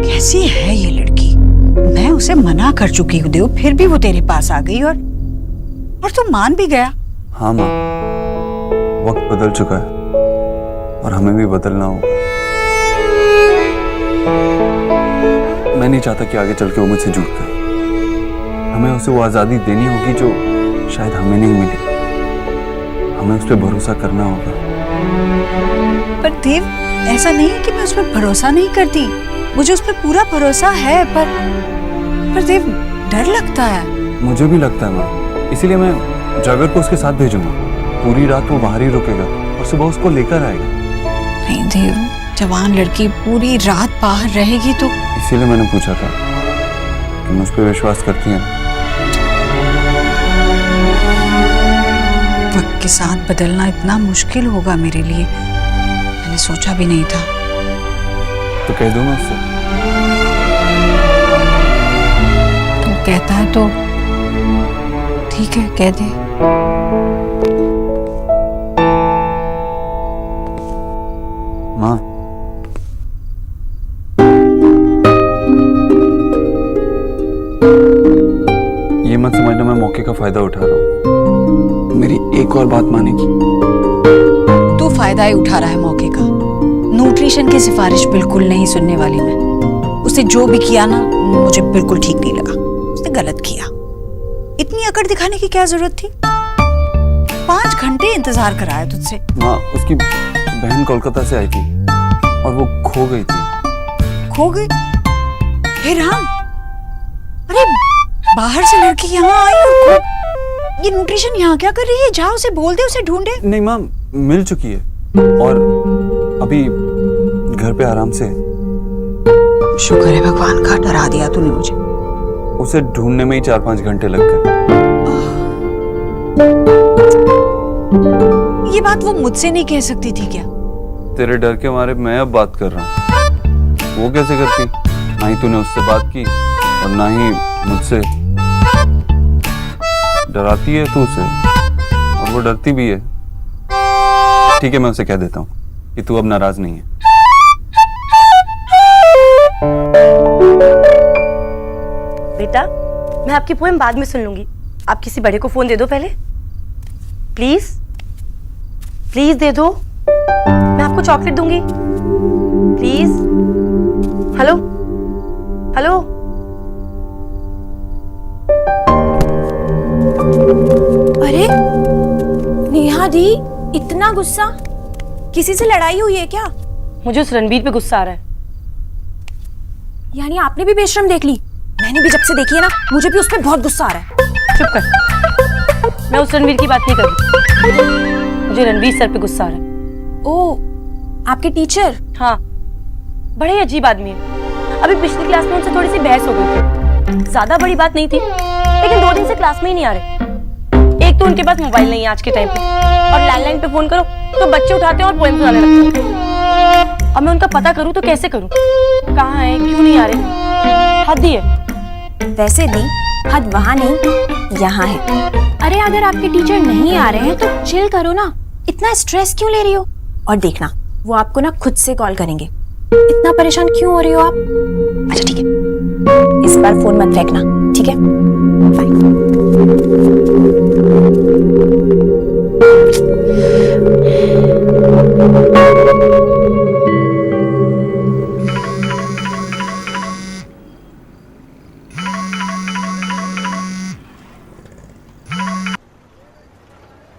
कैसी है ये लड़की? मैं उसे मना कर चुकी हूँ देव, फिर भी वो तेरे पास आ गई और तू मान भी गया। हाँ माँ, वक्त बदल चुका है और हमें भी बदलना होगा। मैं नहीं चाहता कि आगे चल के वो मुझसे जुड़ जाए। हमें उसे वो आज़ादी देनी होगी जो शायद हमें नहीं मिली। हमें उस पर भरोसा करना होगा। पर देव, ऐसा नहीं है कि मैं उस पर भरोसा नहीं करती, मुझे उस पर पूरा भरोसा है, पर देव डर लगता है। मुझे भी लगता है माँ, इसीलिए मैं ड्राइवर को उसके साथ भेजूंगा। पूरी रात वो बाहर ही रुकेगा और सुबह उसको लेकर आएगा। नहीं देव, जवान लड़की पूरी रात बाहर रहेगी तो? इसीलिए मैंने पूछा था कि मुझ पर विश्वास करती है ना? वक्त के साथ बदलना इतना मुश्किल होगा मेरे लिए, मैंने सोचा भी नहीं था। तो कह दूंगा उससे। तू कहता है तो ठीक है, कह दे। माँ, ये मत समझना मैं मौके का फायदा उठा रहा हूँ। मेरी एक और बात मानेगी? तू फायदा ही उठा रहा है मौके का। न्यूट्रिशन की सिफारिश बिल्कुल नहीं सुनने वाली मैं। उसने जो भी किया ना, मुझे बिल्कुल ठीक नहीं लगा। उसने गलत किया। इतनी अकड़ दिखाने की क्या जरूरत थी? 5 घंटे इंतजार कराया तुझसे। माँ, उसकी बहन कोलकाता से आई थी और वो खो गई थी। खो गई? हे राम, अरे बाहर से लड़की यहाँ आई और ये न्यूट्रिशन यहाँ क्या कर रही है? जाओ उसे बोल दे, उसे ढूंढे। नहीं माँ, मिल चुकी है और अभी घर पे आराम से। शुक्र है भगवान का, डरा दिया तूने मुझे। उसे ढूंढने में ही 4-5 घंटे लग गए। ये बात वो मुझसे नहीं कह सकती थी क्या? तेरे डर के मारे मैं अब बात कर रहा हूँ, वो कैसे करती? ना ही तूने उससे बात की और ना ही मुझसे। डराती है तू उसे और वो डरती भी है। ठीक है, मैं उसे कह देता हूँ कि तू अब नाराज नहीं है। बेटा, मैं आपकी पोएम बाद में सुन लूंगी। आप किसी बड़े को फोन दे दो पहले, प्लीज प्लीज दे दो। मैं आपको चॉकलेट दूंगी, प्लीज। Hello hello. अरे नेहा दी, इतना गुस्सा? किसी से लड़ाई हुई है क्या? मुझे उस रणबीर पे गुस्सा आ रहा है। यानी आपने भी बेशरम देख ली? मैंने भी जब से देखी है ना, मुझे भी उस पर बहुत गुस्सा आ रहा है। चुप कर, मैं उस रणबीर की बात नहीं कर रही। मुझे रणबीर सर पे गुस्सा आ रहा है। ओह, आपके टीचर? हाँ, बड़े अजीब आदमी है। अभी पिछली क्लास में उनसे थोड़ी सी बहस हो गई थी। ज्यादा बड़ी बात नहीं थी, लेकिन 2 दिन से क्लास में ही नहीं आ रहे। एक तो उनके पास मोबाइल नहीं है आज के टाइम पे, और लैंडलाइन पे फोन करो तो बच्चे उठाते हैं और पोएम सुनाने लगते हैं। अब मैं उनका पता करूं तो कैसे करूं? कहाँ है, क्यों नहीं आ रहे? हद ही है। वैसे नहीं, हद वहाँ नहीं, यहाँ है। अरे अगर आपके टीचर नहीं आ रहे हैं तो चिल करो ना, इतना स्ट्रेस क्यों ले रही हो? और देखना, वो आपको ना खुद से कॉल करेंगे। इतना परेशान क्यों हो रही हो आप? अच्छा ठीक है, इस बार फोन मत फेंकना, ठीक है? बाय।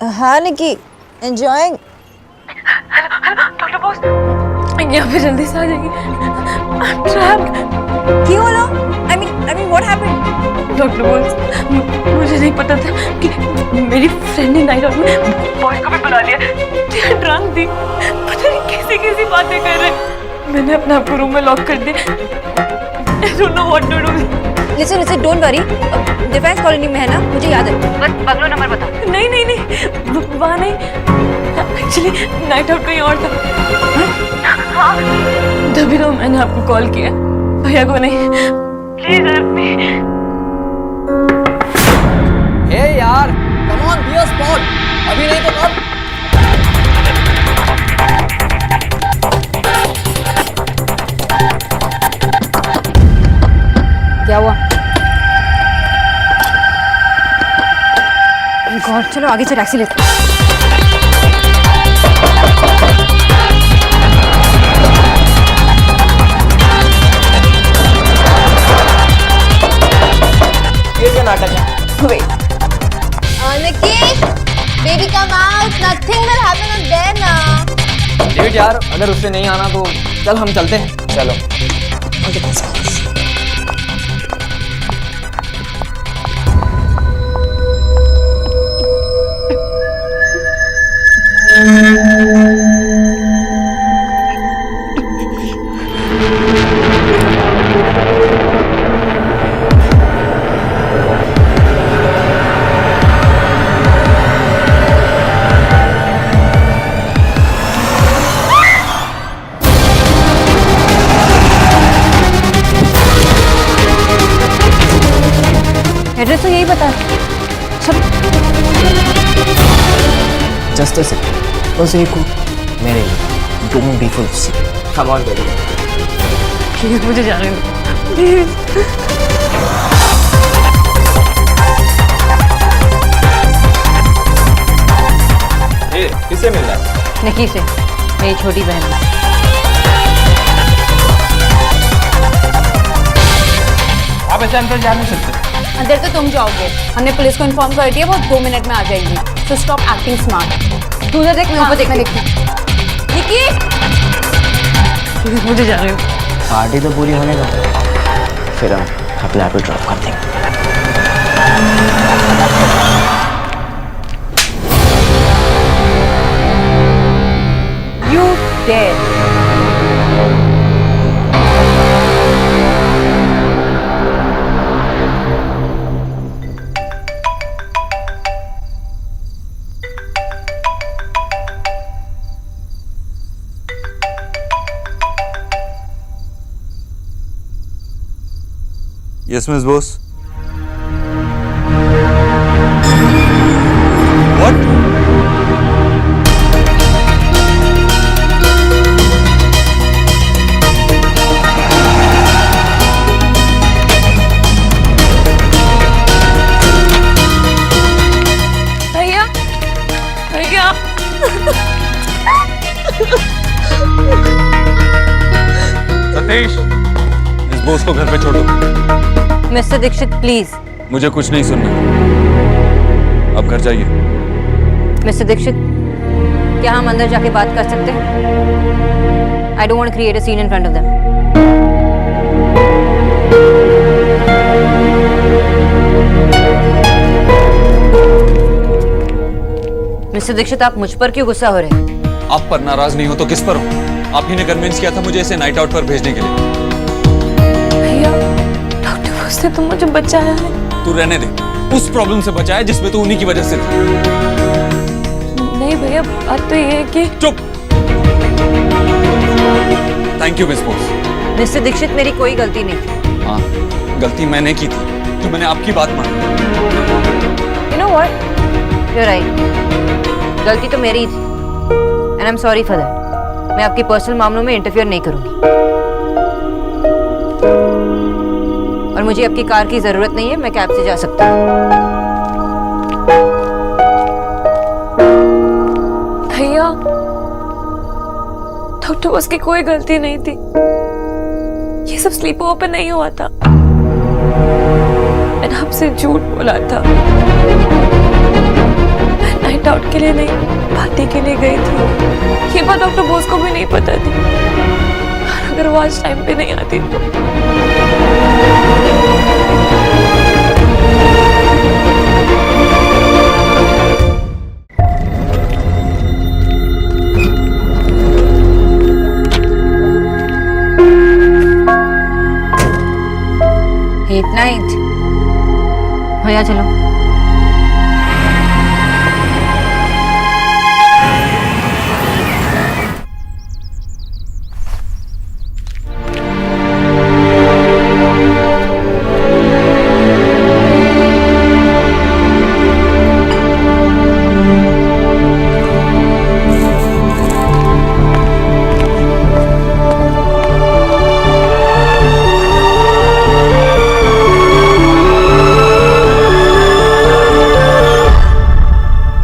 हाँ निकी, एंजॉयिंग। डॉक्टर बॉस, यहाँ पे जल्दी से आ जाइए। क्यों बोलो? I mean, what happened? Doctor boss, मुझे नहीं पता था कि मेरी फ्रेंड ने नाइट आउट में बॉय को भी बुला लिया। ड्रंक थी, पता नहीं कैसी कैसी बातें कर रहे। मैंने अपने आप को रूम में लॉक कर दिया। I don't know what to do. Listen, don't worry, defence colony में है ना, मुझे याद है। बस बंगलो नंबर बता। नहीं, वहाँ नहीं, एक्चुअली नाइट आउट कहीं और था। हाँ, तभी तो मैंने आपको कॉल किया। भैया को नहीं, प्लीज हेल्प मी। हे यार, come on, be a sport, अभी नहीं तो कब? क्या हुआ? गॉड, चलो आगे से टैक्सी लेते हैं। ये क्या नाटक है? Wait. Nikki, baby come out. Nothing will happen up there now. David यार, अगर उससे नहीं आना तो चल हम चलते हैं। चलो। एड्रेस तो यही बता। सब जस्ट से बस एक मेरे लिए don't be foolish. Come on baby, please मुझे जाने दो, प्लीज। किससे मिलना है? निकी से, मेरी छोटी बहन। आप ऐसे अंदर जा नहीं सकते। अंदर तो तुम जाओगे, हमने पुलिस को इन्फॉर्म कर दिया, वो 2 मिनट में आ जाएगी। So stop acting smart. तू उधर देख, मैं ऊपर देखना देखती। निकी, प्लीज मुझे जाने दो। पार्टी तो पूरी होने दो, फिर हम अपने आप को ड्रॉप कर देंगे। You dead. Yes, Miss Bose. भैया भैया सतीश, इस बोस को घर पे छोड़ दो। Mister Dikshit please. मुझे कुछ नहीं सुनना। अब घर जाइए। मिस्टर दीक्षित, क्या हम अंदर जाके बात कर सकते हैं? I don't want to create a scene in front of them. Mister Dikshit, आप मुझ पर क्यों गुस्सा हो रहे हैं? आप पर नाराज नहीं हो तो किस पर हो? आप ही ने कन्विंस किया था मुझे इसे नाइट आउट पर भेजने के लिए। भैया, डॉक्टर बोस ने तो मुझे बचाया है। तू रहने दे। उस प्रॉब्लम से बचाया जिसमें तू उन्हीं की वजह से थी। नहीं भैया, बात तो ये है कि चुप। Thank you miss Bose. Mister Dikshit, मेरी कोई गलती नहीं थी। हाँ, गलती मैंने की थी तो मैंने आपकी बात मानी। You know what, you are right. गलती तो मेरी ही थी and I am sorry for that. मैं आपके पर्सनल मामलों में इंटरफियर नहीं करूंगी और मुझे आपकी कार की जरूरत नहीं है। मैं कैब से जा सकता हूँ। भैया, डॉक्टर बोस की कोई गलती नहीं थी। ये सब स्लीप ओवर पे नहीं हुआ था। मैंने आपसे झूठ बोला था। मैं नाइट आउट के लिए नहीं, पार्टी के लिए गई थी। ये बात डॉक्टर बोस को भी नहीं पता थी। और अगर वो आज टाइम पे नहीं आती तो Late night. भैया चलो।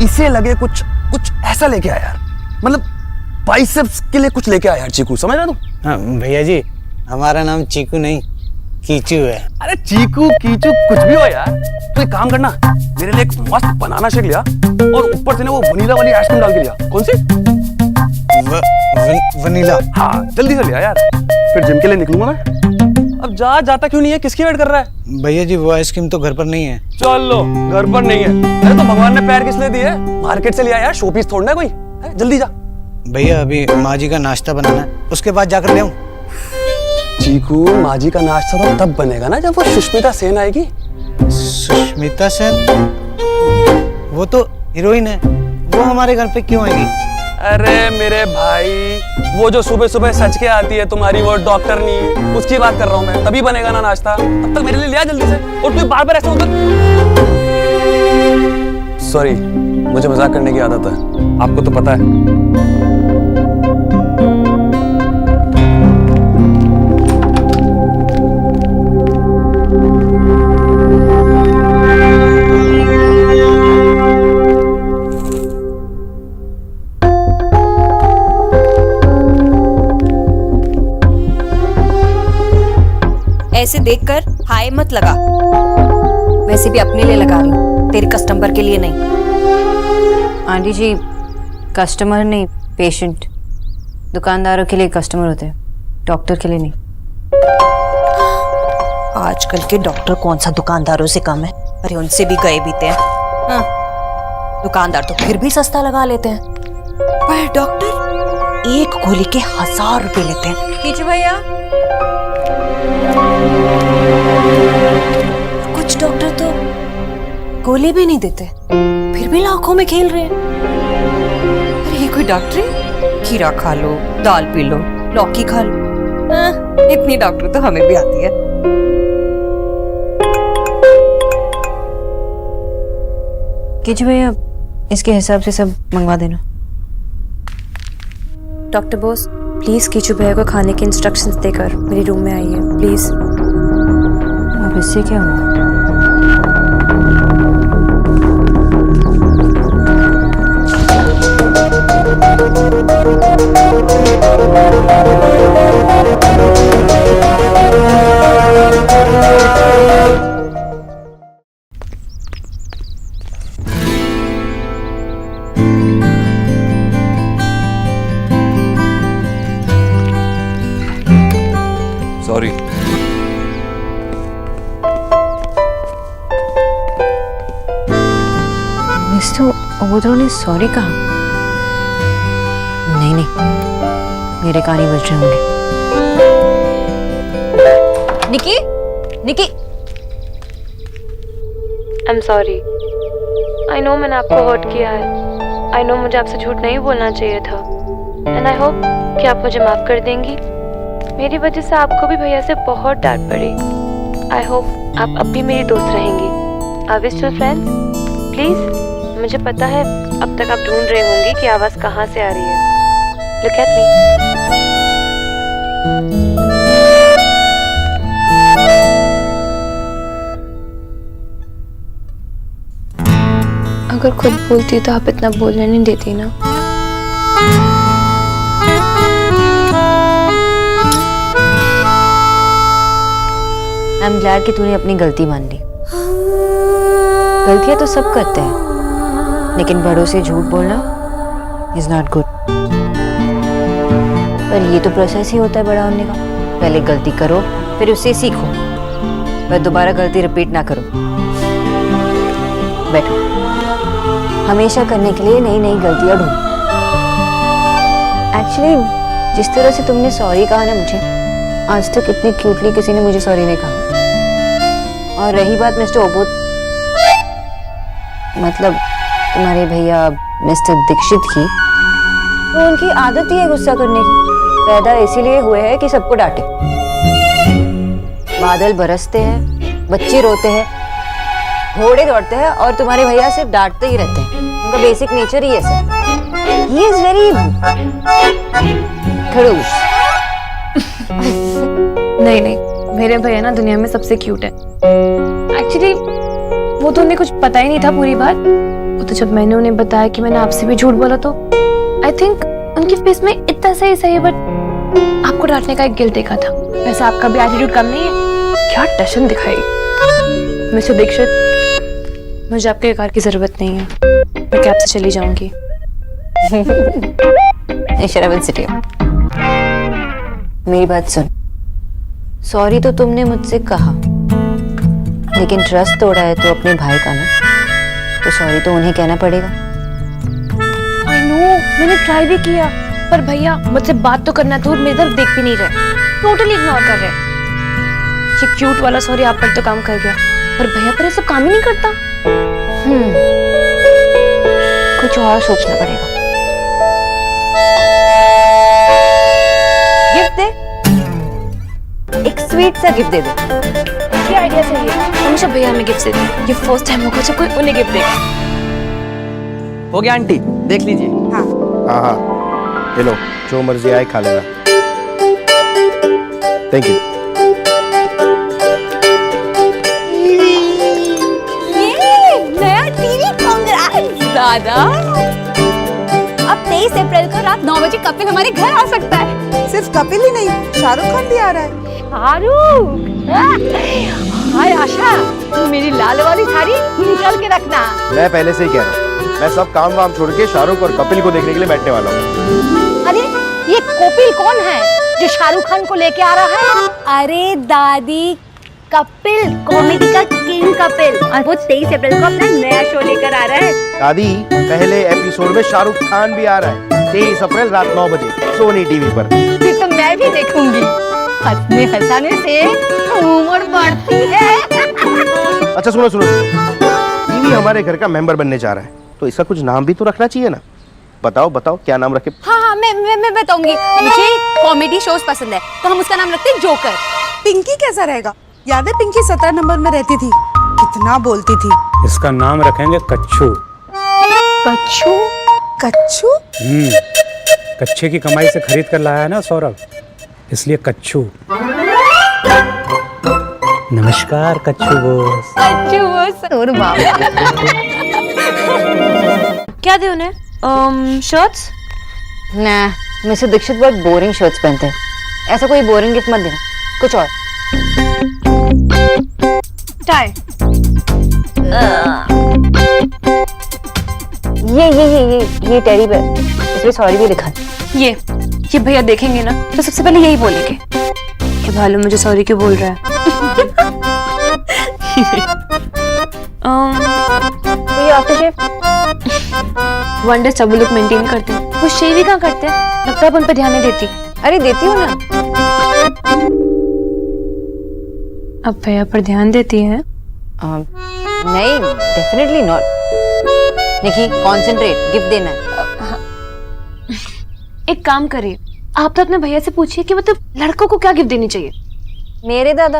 इसे लगे कुछ कुछ ऐसा लेके आया यार, मतलब बाइसेप्स के लिए कुछ लेके आया यार चीकू, समझ रहा तू? हाँ भैया जी, हमारा नाम चीकू नहीं कीचू है। अरे चीकू कीचू कुछ भी हो यार, तू एक काम करना, मेरे लिए एक मस्त बनाना शेक लिया और ऊपर से ना वो वनीला वाली आइसक्रीम डाल के लिया। कौन सी? वनीला। हाँ जल्दी से लिया यार, फिर जिम के लिए निकलूंगा मैं। अब जाता क्यों नहीं है? किसकी वेट कर रहा है? भैया जी वो आइसक्रीम तो घर पर नहीं है। चलो घर पर नहीं है। अरे तो भगवान ने पैर किस लिए दिए? मार्केट से लिया यार, शोपीस थोड़ना है कोई। जल्दी जा। भैया अभी माँ जी का नाश्ता बनाना है, उसके बाद जाकर ले आऊं। चीकू, माँ जी का नाश्ता तो तब बनेगा ना जब वो सुष्मिता सेन आएगी। सुष्मिता सेन? वो तो हीरोइन है, वो हमारे घर पे क्यों आएगी? अरे मेरे भाई, वो जो सुबह सुबह सच के आती है तुम्हारी वो डॉक्टरनी, उसकी बात कर रहा हूँ मैं। तभी बनेगा ना नाश्ता। तब तक मेरे लिए लिया जल्दी से। और तू बार बार ऐसा होता। सॉरी, मुझे मजाक करने की आदत है, आपको तो पता है। ऐसे देखकर हाय मत लगा, वैसे भी अपने लिए लगा रही हूँ, तेरे कस्टमर के लिए नहीं। आंटी जी, कस्टमर नहीं, पेशेंट। दुकानदारों के लिए कस्टमर होते हैं, डॉक्टर के लिए नहीं। आजकल के डॉक्टर कौन सा दुकानदारों से कम है? अरे उनसे भी गए बीते हैं। हाँ, दुकानदार तो फिर भी सस्ता लगा लेते हैं, पर डॉक्टर एक गोली के 1000 रुपए लेते हैं। कीजिए भैया। कुछ डॉक्टर तो गोली भी नहीं देते, फिर भी लाखों में खेल रहे हैं। अरे ये कोई डॉक्टर है? खीरा खा लो, दाल पी लो, लौकी खा लो। हाँ, इतनी डॉक्टर तो हमें भी आती है। कीजिए भैया, इसके हिसाब से सब मंगवा देना। डॉक्टर बोस, प्लीज कीचू भैया को खाने के इंस्ट्रक्शंस देकर मेरे रूम में आइए प्लीज। अब इससे क्या हुआ? सॉरी। मिस्टर ओबोद्रो ने सॉरी कहा? नहीं नहीं, मेरे कान ही बज रहे होंगे। Nikki, Nikki, I am sorry. I know मैंने आपको हर्ट किया है। आई नो मुझे आपसे झूठ नहीं बोलना चाहिए था। एंड आई होप कि आप मुझे माफ कर देंगी। मेरी वजह से आपको भी भैया से बहुत डांट पड़ी। आई होप आप अब भी मेरी दोस्त रहेंगी। Are we still friends? Please. मुझे पता है अब तक आप ढूंढ रहे होंगे कि आवाज कहाँ से आ रही है। Look at me. अगर खुद बोलती तो आप इतना बोलने नहीं देती ना। आई एम ग्लैड कि तूने अपनी गलती मान ली। गलतियां तो सब करते हैं, लेकिन बड़ों से झूठ बोलना इज नॉट गुड। पर ये तो प्रोसेस ही होता है बड़ा होने का। पहले गलती करो, फिर उससे सीखो, पर दोबारा गलती रिपीट ना करो। बैठो। हमेशा करने के लिए नई नई गलतियां ढूंढो। एक्चुअली जिस तरह से तुमने सॉरी कहा ना मुझे, आज तक इतने क्यूटली किसी ने मुझे सॉरी नहीं कहा। और रही बात मिस्टर ओबोद, मतलब तुम्हारे भैया मिस्टर दीक्षित की, तो उनकी आदत ही है गुस्सा करने की। पैदा इसीलिए हुए हैं कि सबको डांटे। बादल बरसते हैं, बच्चे रोते हैं, घोड़े दौड़ते हैं, और तुम्हारे भैया सिर्फ डांटते ही रहते हैं। उनका बेसिक नेचर ही ऐसा। ही इज वेरी खड़ूस। नहीं नहीं, मेरे भैया ना दुनिया में सबसे क्यूट है। एक्चुअली वो तो उन्हें कुछ पता ही नहीं था पूरी बात। वो तो जब मैंने उन्हें बताया कि मैंने आपसे भी झूठ बोला, तो आई थिंक उनके फेस में इतना सही है, बट आपको डांटने का एक गिल्ट देखा था। वैसे आपका भी एटीट्यूड कम नहीं है। क्या टशन दिखाई मिस्टर दीक्षित, मुझे आपके कार की जरूरत नहीं है। मैं कैब से चली जाऊंगी। शराबत सिटी, मेरी बात सुन। सॉरी तो तुमने मुझसे कहा, लेकिन ट्रस्ट तोड़ा है तो अपने भाई का ना, तो सॉरी तो उन्हें कहना पड़ेगा। आई नो, मैंने ट्राई भी किया, पर भैया मुझसे बात तो करना दूर, मेरी तरफ देख भी नहीं रहे, टोटली इग्नोर कर रहे। ये क्यूट वाला सॉरी आप पर तो काम कर गया, पर भैया पर ये सब काम ही नहीं करता। कुछ और सोचना पड़ेगा। गिफ्ट दे, एक स्वीट सा गिफ्ट दे दो। ये आइडिया सही है। हमेशा भैया हमें गिफ्ट देते हैं। ये फर्स्ट टाइम होगा जब कोई उन्हें गिफ्ट देगा। हो गया आंटी, देख लीजिए। हाँ हाँ, ये लो, जो मर्जी आए खा लेना। Thank you. नया टीवी, कांग्रेट्स दादा। अब 23 अप्रैल को रात 9 बजे कपिल हमारे घर आ सकता है। सिर्फ कपिल ही नहीं, शाहरुख खान भी आ रहा है। शाहरुख, हाय आशा, तू मेरी लाल वाली साड़ी निकाल के रखना। मैं पहले से ही कह रहा हूँ, मैं सब काम वाम छोड़ के शाहरुख और कपिल को देखने के लिए बैठने वाला हूँ। अरे ये कपिल कौन है जो शाहरुख खान को लेके आ रहा है? अरे दादी, कपिल, कॉमेडी का किंग कपिल। वो 23 अप्रैल को अपना नया शो लेकर आ रहा है। दादी, पहले एपिसोड में शाहरुख खान भी आ रहा है 23 अप्रैल रात 9 बजे सोनी टीवी पर। फिर तो मैं भी देखूंगी। हंसने हंसाने से उम्र बढ़ती है। अच्छा सुनो सुनो, टीवी हमारे घर का मेंबर बनने जा रहा है, तो इसका कुछ नाम भी तो रखना चाहिए ना। बताओ बताओ क्या नाम रखे। हाँ, मैं बताऊंगी। मुझे कॉमेडी शोज पसंद है, तो हम उसका नाम रखते हैं जोकर। पिंकी कैसा रहेगा? याद है पिंकी 17 नंबर में रहती थी, कितना बोलती थी। इसका नाम रखेंगे कच्छू। कच्छू? कच्छू? कच्छे की कमाई से खरीद कर लाया है ना सौरभ, इसलिए कच्छू। नमस्कार कच्छू बॉस। कच्छू बॉस और बाप। क्या दे उन्हें? शर्ट्स? ना, मिस्टर दीक्षित बहुत बोरिंग शर्ट्स पहनते हैं। ऐसा कोई बोरिंग गिफ्ट मत देना, कुछ और। टाई। ये टेडी बेयर, इसमें सॉरी भी लिखा है। ये भैया देखेंगे ना तो सबसे पहले यही बोलेंगे कि भालू मुझे सॉरी क्यों बोल रहा है। ये आफ्टर शेव वन डे सब लोग मेंटेन करते हैं, वो शेव ही कहाँ करते हैं? लगता है उन पर ध्यान नहीं देती। अरे देती हूँ ना। अब भैया पर ध्यान देती है? नहीं, definitely not. Nikki, concentrate, gift देना है। एक काम करिए, आप तो अपने भैया से पूछिए कि मतलब लड़कों को क्या गिफ्ट देनी चाहिए। मेरे दादा,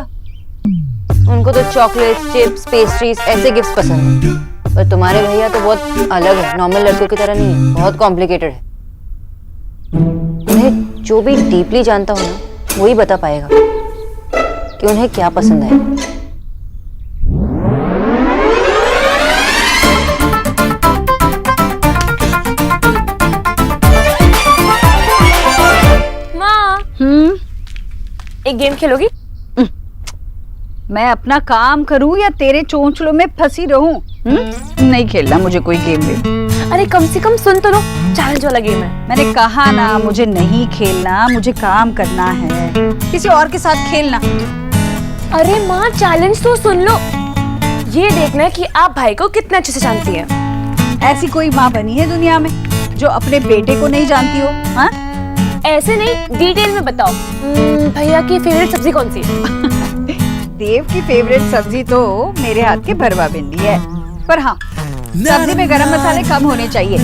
उनको तो चॉकलेट्स, चिप्स, पेस्ट्रीज ऐसे गिफ्ट्स पसंद है। पर तुम्हारे भैया तो बहुत अलग है, नॉर्मल लड़कों की तरह नहीं है, बहुत कॉम्प्लिकेटेड है। उन्हें जो भी डीपली जानता हो ना, वही बता पाएगा कि उन्हें क्या पसंद है। माँ, एक गेम खेलोगी? मैं अपना काम करूं या तेरे चोंचलों में फंसी रहूं? नहीं खेलना मुझे कोई गेम भी। अरे कम से कम सुन तो लो, चैलेंज वाला गेम है। मैंने कहा ना मुझे नहीं खेलना, मुझे काम करना है। किसी और के साथ खेलना। अरे माँ, चैलेंज तो सुन लो। ये देखना है कि आप भाई को कितने अच्छे से जानती हैं। ऐसी कोई माँ बनी है दुनिया में जो अपने बेटे को नहीं जानती हो? हाँ? ऐसे नहीं, डिटेल में बताओ। भैया की फेवरेट सब्जी कौन सी है? देव की फेवरेट सब्जी तो मेरे हाथ की भरवा भिंडी है, पर हाँ सब्जी में गरम मसाले कम होने चाहिए।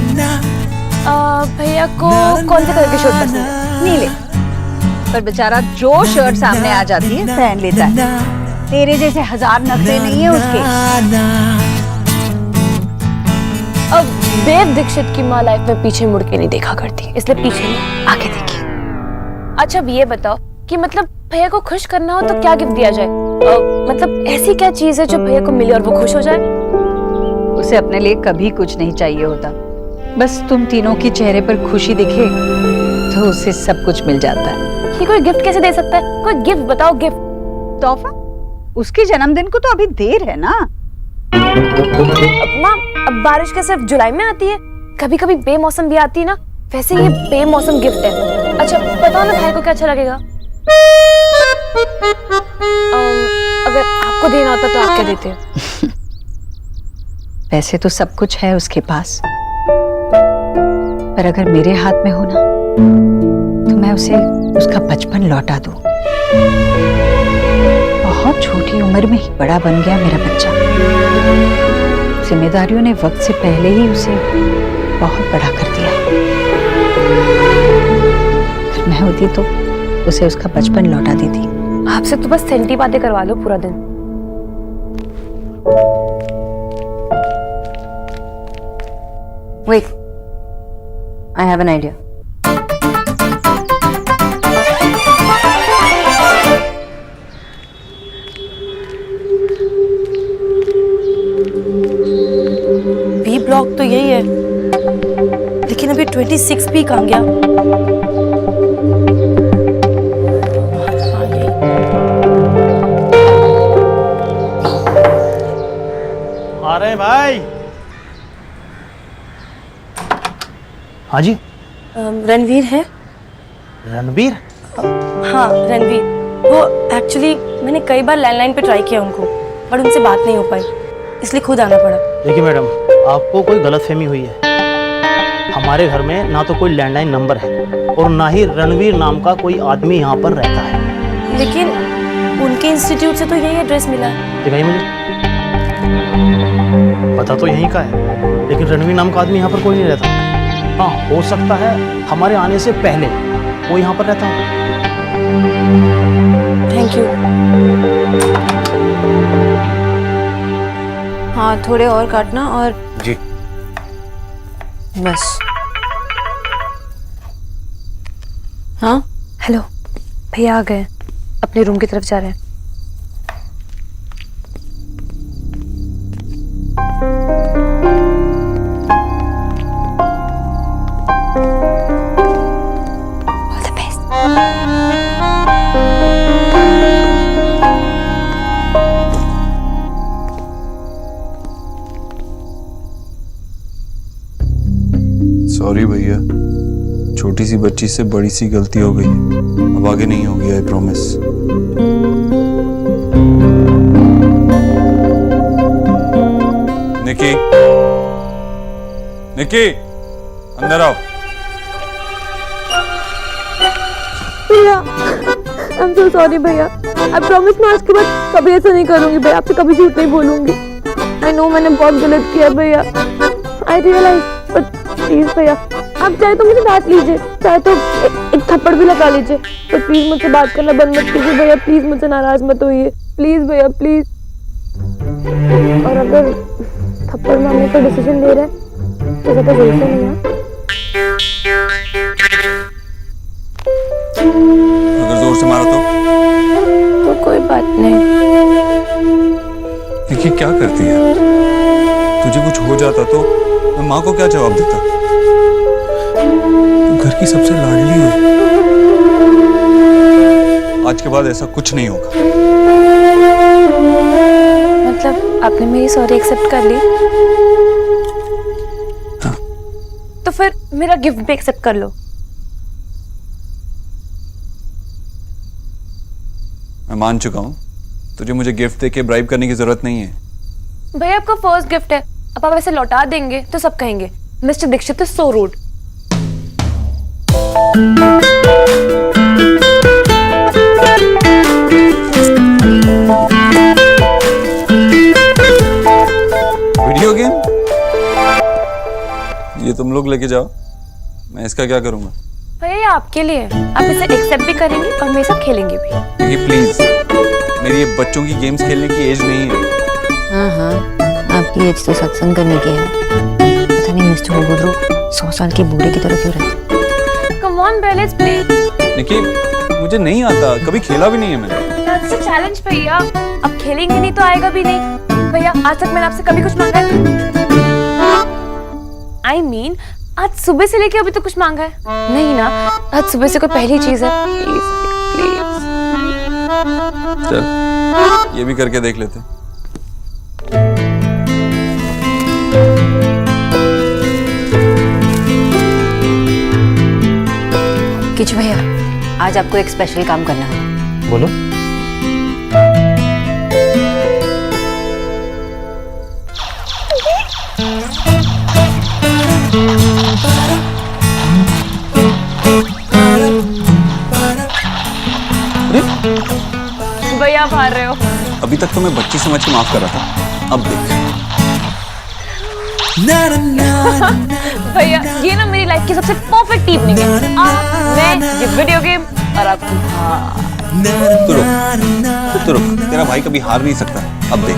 भैया को कौन से कलर की शर्ट पसंद है? नीले। पर बेचारा जो शर्ट सामने आ जाती है पहन लेता है। तेरे जैसे 1000 नखरे नहीं है उसके। अब देव दीक्षित की माँ लाइफ में पीछे मुड़ के नहीं देखा करती, इसलिए पीछे नहीं आगे देखी। अच्छा अब ये बताओ कि मतलब भैया को खुश करना हो तो क्या गिफ्ट दिया जाए? मतलब ऐसी क्या चीज है जो भैया को मिले और वो खुश हो जाए? उसे अपने लिए कभी कुछ नहीं चाहिए होता, बस तुम तीनों के चेहरे पर खुशी दिखे तो उसे सब कुछ मिल जाता है। ये कोई गिफ्ट कैसे दे सकता है? कोई गिफ्ट बताओ। गिफ्ट? तोहफा? उसके जन्मदिन को तो अभी देर है ना। माँ, अब बारिश क्या सिर्फ जुलाई में आती है? कभी कभी बेमौसम भी आती है ना, वैसे ये बेमौसम गिफ्ट है। अच्छा बताओ ना भाई को क्या अच्छा लगेगा? अगर आपको देना होता तो आप क्या देते? वैसे तो सब कुछ है उसके पास, पर अगर मेरे हाथ में हो ना तो मैं उसे उसका बचपन लौटा दूं। बहुत छोटी उम्र में ही बड़ा बन गया मेरा बच्चा। जिम्मेदारियों ने वक्त से पहले ही उसे बहुत बड़ा कर दिया। अगर मैं होती तो उसे उसका बचपन लौटा देती। आपसे तो बस सेंटी बातें करवा लो पूरा दिन। Wait, I have an idea. B block तो यही है, लेकिन अभी 26 भी कहाँ गया? आ रहे हैं भाई। हाँ जी। रणवीर है? रणवीर? हाँ रणवीर। वो एक्चुअली मैंने कई बार लैंडलाइन पे ट्राई किया उनको, पर उनसे बात नहीं हो पाई, इसलिए खुद आना पड़ा। देखिए मैडम, आपको कोई गलतफहमी हुई है। हमारे घर में ना तो कोई लैंडलाइन नंबर है और ना ही रणवीर नाम का कोई आदमी यहाँ पर रहता है। लेकिन उनके इंस्टीट्यूट से तो यही एड्रेस मिला है। दिखाइए मुझे। पता तो यहीं का है, लेकिन रणवीर नाम का आदमी यहाँ पर कोई नहीं रहता। हाँ, हो सकता है हमारे आने से पहले वो यहाँ पर रहता हो। Thank you. हाँ, थोड़े और काटना और जी बस। हाँ हेलो भैया आ गए, अपने रूम की तरफ जा रहे हैं। सॉरी भैया, छोटी सी बच्ची से बड़ी सी गलती हो गई, अब आगे नहीं होगी, आई प्रॉमिस। निकी, निकी, अंदर आओ। भैया, I'm so sorry भैया। I promise मैं आज के बाद कभी ऐसा नहीं करूंगी भैया, आपसे कभी झूठ नहीं बोलूंगी। I know मैंने बहुत गलत किया भैया। I realize, but प्लीज भैया, आप चाहे तो मुझे डांट लीजिए, चाहे तो एक थप्पड़ भी लगा लीजिए, पर प्लीज मुझसे बात करना बंद मत कीजिए भैया। प्लीज मुझसे नाराज मत होइए, प्लीज भैया, प्लीज। और अगर थप्पड़ मारने का डिसीजन ले रहे हैं तो ज्यादा जोर से नहीं है। अगर जोर से मारा तो कोई बात नहीं। निकी क्या करती है? तुझे कुछ हो जाता तो मैं माँ को क्या जवाब देता? तू घर की सबसे लाडली है। आज के बाद ऐसा कुछ नहीं होगा। मतलब आपने मेरी सॉरी एक्सेप्ट कर ली? हाँ। तो फिर मेरा गिफ्ट भी एक्सेप्ट कर लो। मैं मान चुका हूँ, तुझे मुझे गिफ्ट देके ब्राइब करने की जरूरत नहीं है। भैया आपका फर्स्ट गिफ्ट है, अब आप ऐसे लौटा देंगे तो सब कहेंगे mister Dikshit is so rude. Video game ये तुम लोग लेके जाओ, मैं इसका क्या करूंगा? भैया ये आपके लिए, आप इसे एक्सेप्ट भी करेंगे और मेरे साथ खेलेंगे भी। देखिए प्लीज, मेरी ये बच्चों की गेम्स खेलने की एज नहीं है। हाँ हाँ, आपकी एज तो सत्संग करने की है। पता नहीं मिस्टर होगोद्रो 100 साल के बूढ़े की तरह क्यों रहते। कम ऑन भैया, लेट्स प्ले। देखिए मुझे नहीं आता, कभी खेला भी नहीं है मैंने। दैट्स अ चैलेंज भैया, अब खेलेंगे नहीं तो आएगा भी नहीं। भैया आज तक मैंने आपसे कभी कुछ मांगा है? I mean, आज सुबह से लेके अभी तो कुछ मांगा है? नहीं ना, आज सुबह से कोई पहली चीज है। Please please. चल ये भी करके देख लेते। किचु भैया, आज आपको एक स्पेशल काम करना है। बोलो। भैया आप हार रहे हो। अभी तक तो मैं बच्ची समझ के माफ कर रहा था, अब देख। भैया ये ना मेरी लाइफ की सबसे परफेक्ट इवनिंग है। आप, मैं, ये वीडियो गेम और आप। तो रुक, तेरा भाई कभी हार नहीं सकता, अब देख।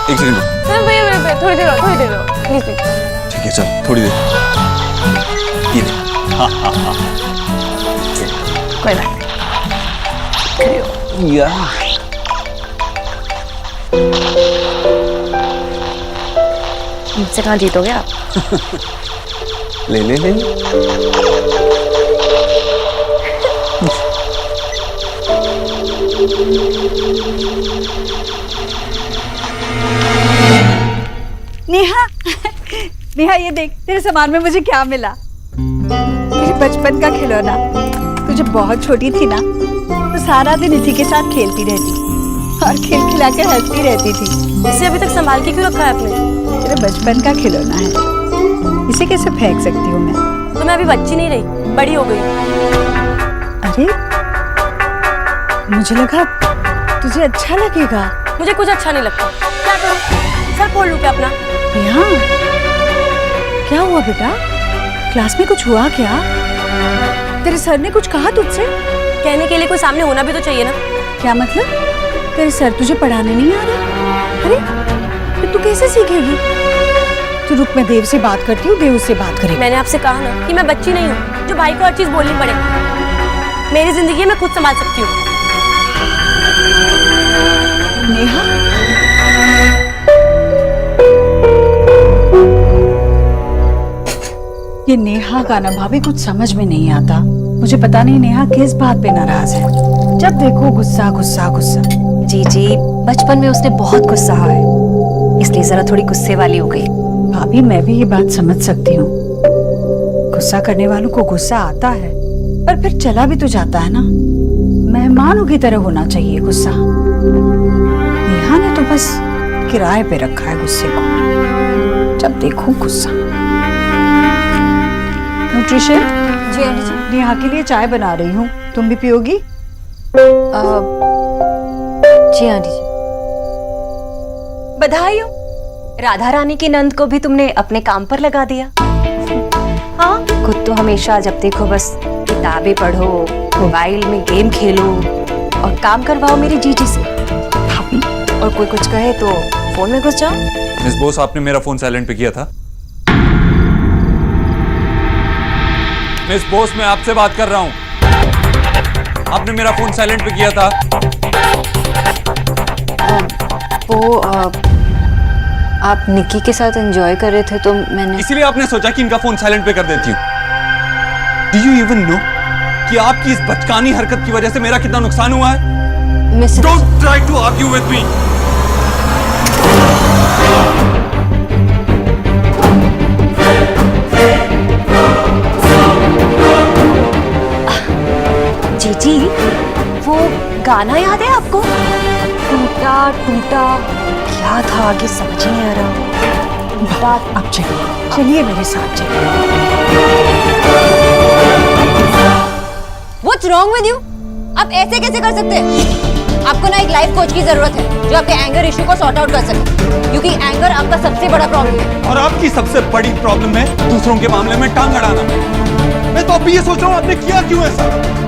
एक सेकंड। भैया थोड़ी देर और प्लीज। ठीक है चल, थोड़ी देर। ये देख। हाँ हाँ हाँ। कोई बात नहीं। मुझसे कहाँ जीतोगे आप? ले ले ले। नेहा, नेहा ये देख तेरे सामान में मुझे क्या मिला। मेरे बचपन का खिलौना। जब बहुत छोटी थी ना तो सारा दिन इसी के साथ खेलती रहती और खेल खिलाकर हंसती रहती थी। इसे अभी तक संभाल के क्यों रखा है आपने? तेरे बचपन का खिलौना है, इसे कैसे फेंक सकती हूँ मैं? तो मैं अभी बच्ची नहीं रही, बड़ी हो गई। अरे मुझे लगा तुझे अच्छा लगेगा। मुझे कुछ अच्छा नहीं लगता। क्या करूं? सर फोड़ लूं क्या अपना? यहाँ क्या हुआ बेटा? क्लास में कुछ हुआ क्या? तेरे सर ने कुछ कहा तुझसे? कहने के लिए कोई सामने होना भी तो चाहिए ना। क्या मतलब? तेरे सर तुझे पढ़ाने नहीं आ रहा? अरे फिर तू कैसे सीखेगी? तू रुक, मैं देव से बात करती हूँ, देव उससे बात करेगी। मैंने आपसे कहा ना कि मैं बच्ची नहीं हूँ जो भाई को हर चीज बोलनी पड़े। मेरी जिंदगी मैं खुद संभाल सकती हूँ। नेहा, ये नेहा का ना भाभी कुछ समझ में नहीं आता। मुझे पता नहीं नेहा किस बात पे नाराज है। जब देखो गुस्सा गुस्सा गुस्सा। जी बचपन में उसने बहुत गुस्सा है, इसलिए जरा थोड़ी गुस्से वाली हो गई। भाभी मैं भी ये बात समझ सकती हूँ, गुस्सा करने वालों को गुस्सा आता है पर फिर चला भी तो जाता है ना। मेहमानों की तरह होना चाहिए गुस्सा। नेहा ने तो बस किराए पे रखा है गुस्से को, जब देखो गुस्सा। न्यूट्रिशन जी आंटी जी। नेहा के लिए चाय बना रही हूँ, तुम भी पियोगी? जी आंटी जी। बधाई हो, राधा रानी की नंद को भी तुमने अपने काम पर लगा दिया। हाँ, खुद तो हमेशा जब देखो बस किताबें पढ़ो, मोबाइल में गेम खेलो और काम करवाओ मेरी जीजी से। भाभी, और कोई कुछ कहे तो फोन में घुस जाओ। मिस बोस, आपने मेरा फोन साइलेंट पे किया था? मिस बोस, मैं आपसे बात कर रहा हूं। आपने मेरा फोन साइलेंट पे किया था? वो आप निक्की के साथ एंजॉय कर रहे थे तो मैंने इसीलिए आपने सोचा कि इनका फोन साइलेंट पे कर देती हूँ। Do you even know कि आपकी इस बचकानी हरकत की वजह से मेरा कितना नुकसान हुआ है? Don't try to argue with me. जीजी, वो गाना याद है आपको? टूटा टूटा क्या था आगे समझ नहीं आ रहा। टूटा, अब चलिए चलिए मेरे साथ चलिए। What's wrong with you? आप ऐसे कैसे कर सकते हैं? आपको ना एक लाइफ कोच की जरूरत है जो आपके एंगर इशू को सॉर्ट आउट कर सके, क्योंकि एंगर आपका सबसे बड़ा प्रॉब्लम है। और आपकी सबसे बड़ी प्रॉब्लम है दूसरों के मामले में टांग अड़ाना। मैं तो अभी ये सोच रहा हूँ आपने किया क्यों ऐसा?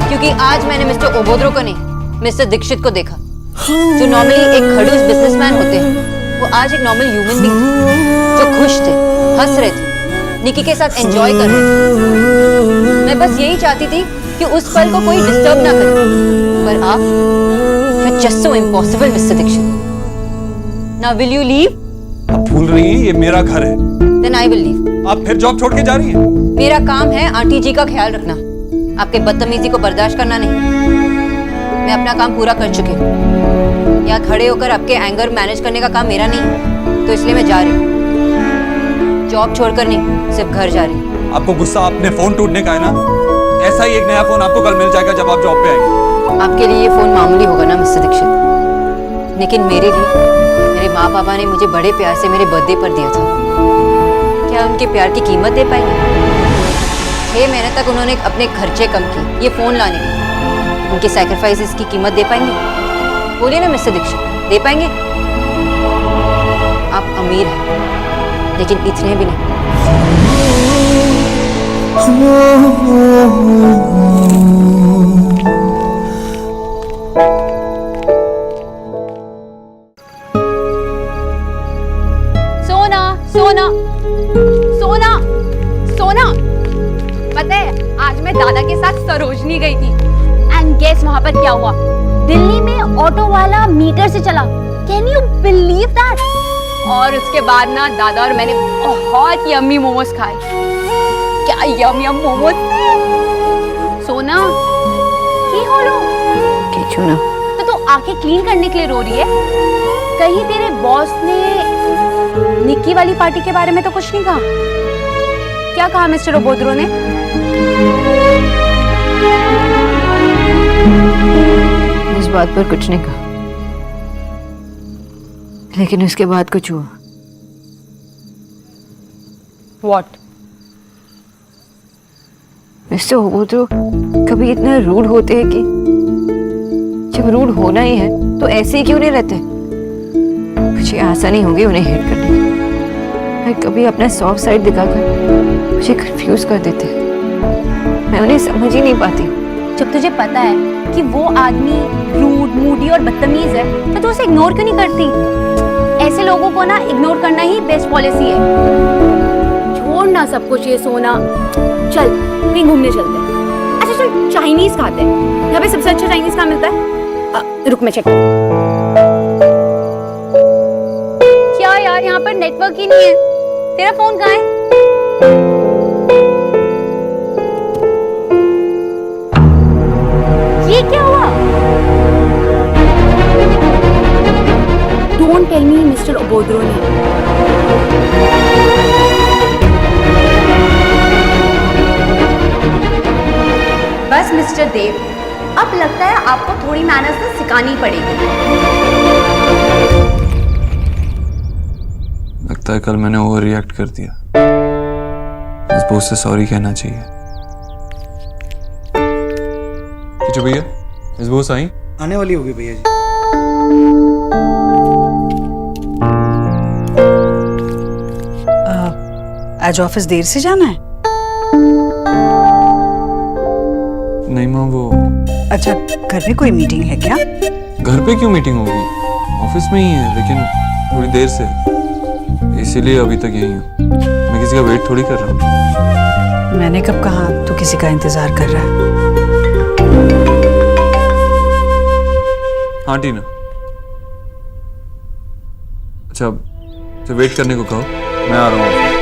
क्योंकि आज मैंने मिस्टर ओबोद्रो को नहीं, मिस्टर दीक्षित को देखा, जो नॉर्मली एक खड़ूस बिजनेसमैन होते हैं, वो आज एक नॉर्मल ह्यूमन बीइंग जो खुश थे, हंस रहे थे, निकी के साथ एंजॉय कर रहे थे। मैं बस यही चाहती थी कि उस पल को कोई डिस्टर्ब ना करे, पर आप, you're just so impossible, mister Dikshit. Now will you leave? आप भूल रही हैं ये मेरा घर है। Then I will leave. आप फिर जॉब छोड़ के जा रही हैं? मेरा काम है आंटी जी का ख्याल रखना, आपके बदतमीजी को बर्दाश्त करना नहीं। मैं अपना काम पूरा कर चुकी हूँ। यहाँ खड़े होकर आपके एंगर मैनेज करने का काम मेरा नहीं, तो इसलिए मैं जा रही हूँ। जॉब छोड़कर नहीं, सिर्फ घर जा रही हूँ। आपको गुस्सा अपने फोन टूटने का है ना? ऐसा ही एक नया फोन आपको कल मिल जाएगा जब आप जॉब पे आएंगे। आपके लिए ये फोन मामूली होगा ना मिस्टर दीक्षित, लेकिन मेरे लिए मेरे माँ पापा ने मुझे बड़े प्यार से मेरे बर्थडे पर दिया था। क्या उनके प्यार की कीमत दे पाएंगे? 6 महीने तक उन्होंने अपने खर्चे कम किए ये फोन लाने के, उनके सैक्रिफाइसेस की कीमत दे पाएंगे? बोलिए ना मिस्टर दीक्षित, दे पाएंगे? आप अमीर हैं, लेकिन इतने भी नहीं। सोना सोना सोना सोना, पता है आज मैं दादा के साथ सरोजनी गई थी, एंड गेस वहां पर क्या हुआ? दिल्ली में ऑटो वाला मीटर से चला। Can you believe that? और उसके बाद ना दादा और मैंने बहुत यम्मी मोमोज खाए। क्या यम यम मोमोज। सोना की हो लो किचू ना। तो तू आंखें क्लीन करने के लिए रो रही है? कहीं तेरे बॉस ने निक्की वाली पार्टी के बारे में तो कुछ नहीं कहा? क्या कहा मिस्टर ओबोद्रो ने? उस बात पर कुछ नहीं कहा, लेकिन उसके बाद कुछ हुआ। What? मिस्टर वो तो कभी इतना रूड होते हैं कि जब रूड होना ही है तो ऐसे ही क्यों नहीं रहते। मुझे आसानी होगी उन्हें हिट करने की। कभी अपना सॉफ्ट साइड दिखाकर मुझे कंफ्यूज कर देते। मैं उन्हें समझ ही नहीं पाती। जब तुझे पता है कि वो आदमी रूड, मूडी और बदतमीज है तो तू उसे इग्नोर क्यों नहीं करती? ऐसे लोगों को ना इग्नोर करना ही बेस्ट पॉलिसी है। छोड़ ना सब कुछ ये सोना, चल कहीं घूमने चलते हैं। अच्छा चल चाइनीज खाते हैं, यहाँ पे सबसे अच्छा चाइनीज कहाँ मिलता है? रुक मैं चेक। क्या यार यहाँ पर नेटवर्क ही नहीं है, तेरा फोन कहाँ है? ये क्या हुआ? डोंट टेल मी मिस्टर ओबोद्रो ने। बस मिस्टर देव, अब लगता है आपको थोड़ी मैनर्स तो सिखानी पड़ेगी। लगता है कल मैंने ओवर रिएक्ट कर दिया। इस बॉस से सॉरी कहना चाहिए। किचू भैया, इस बॉस आई? आने वाली होगी भैया जी। आज ऑफिस देर से जाना है? नहीं माँ, वो अच्छा, घर में कोई मीटिंग है क्या? घर पे क्यों मीटिंग होगी? ऑफिस में ही है, लेकिन थोड़ी देर से, इसीलिए अभी तक यही हूँ। मैं किसी का वेट थोड़ी कर रहा हूँ। मैंने कब कहा तू किसी का इंतजार कर रहा है? हाँ टीना, अच्छा तो वेट करने को कहो, मैं आ रहा हूँ।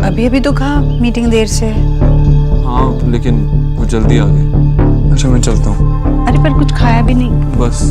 अभी अभी तो कहा मीटिंग देर से है। हाँ लेकिन वो जल्दी आ गए। अच्छा मैं चलता हूँ। अरे पर कुछ खाया भी नहीं। बस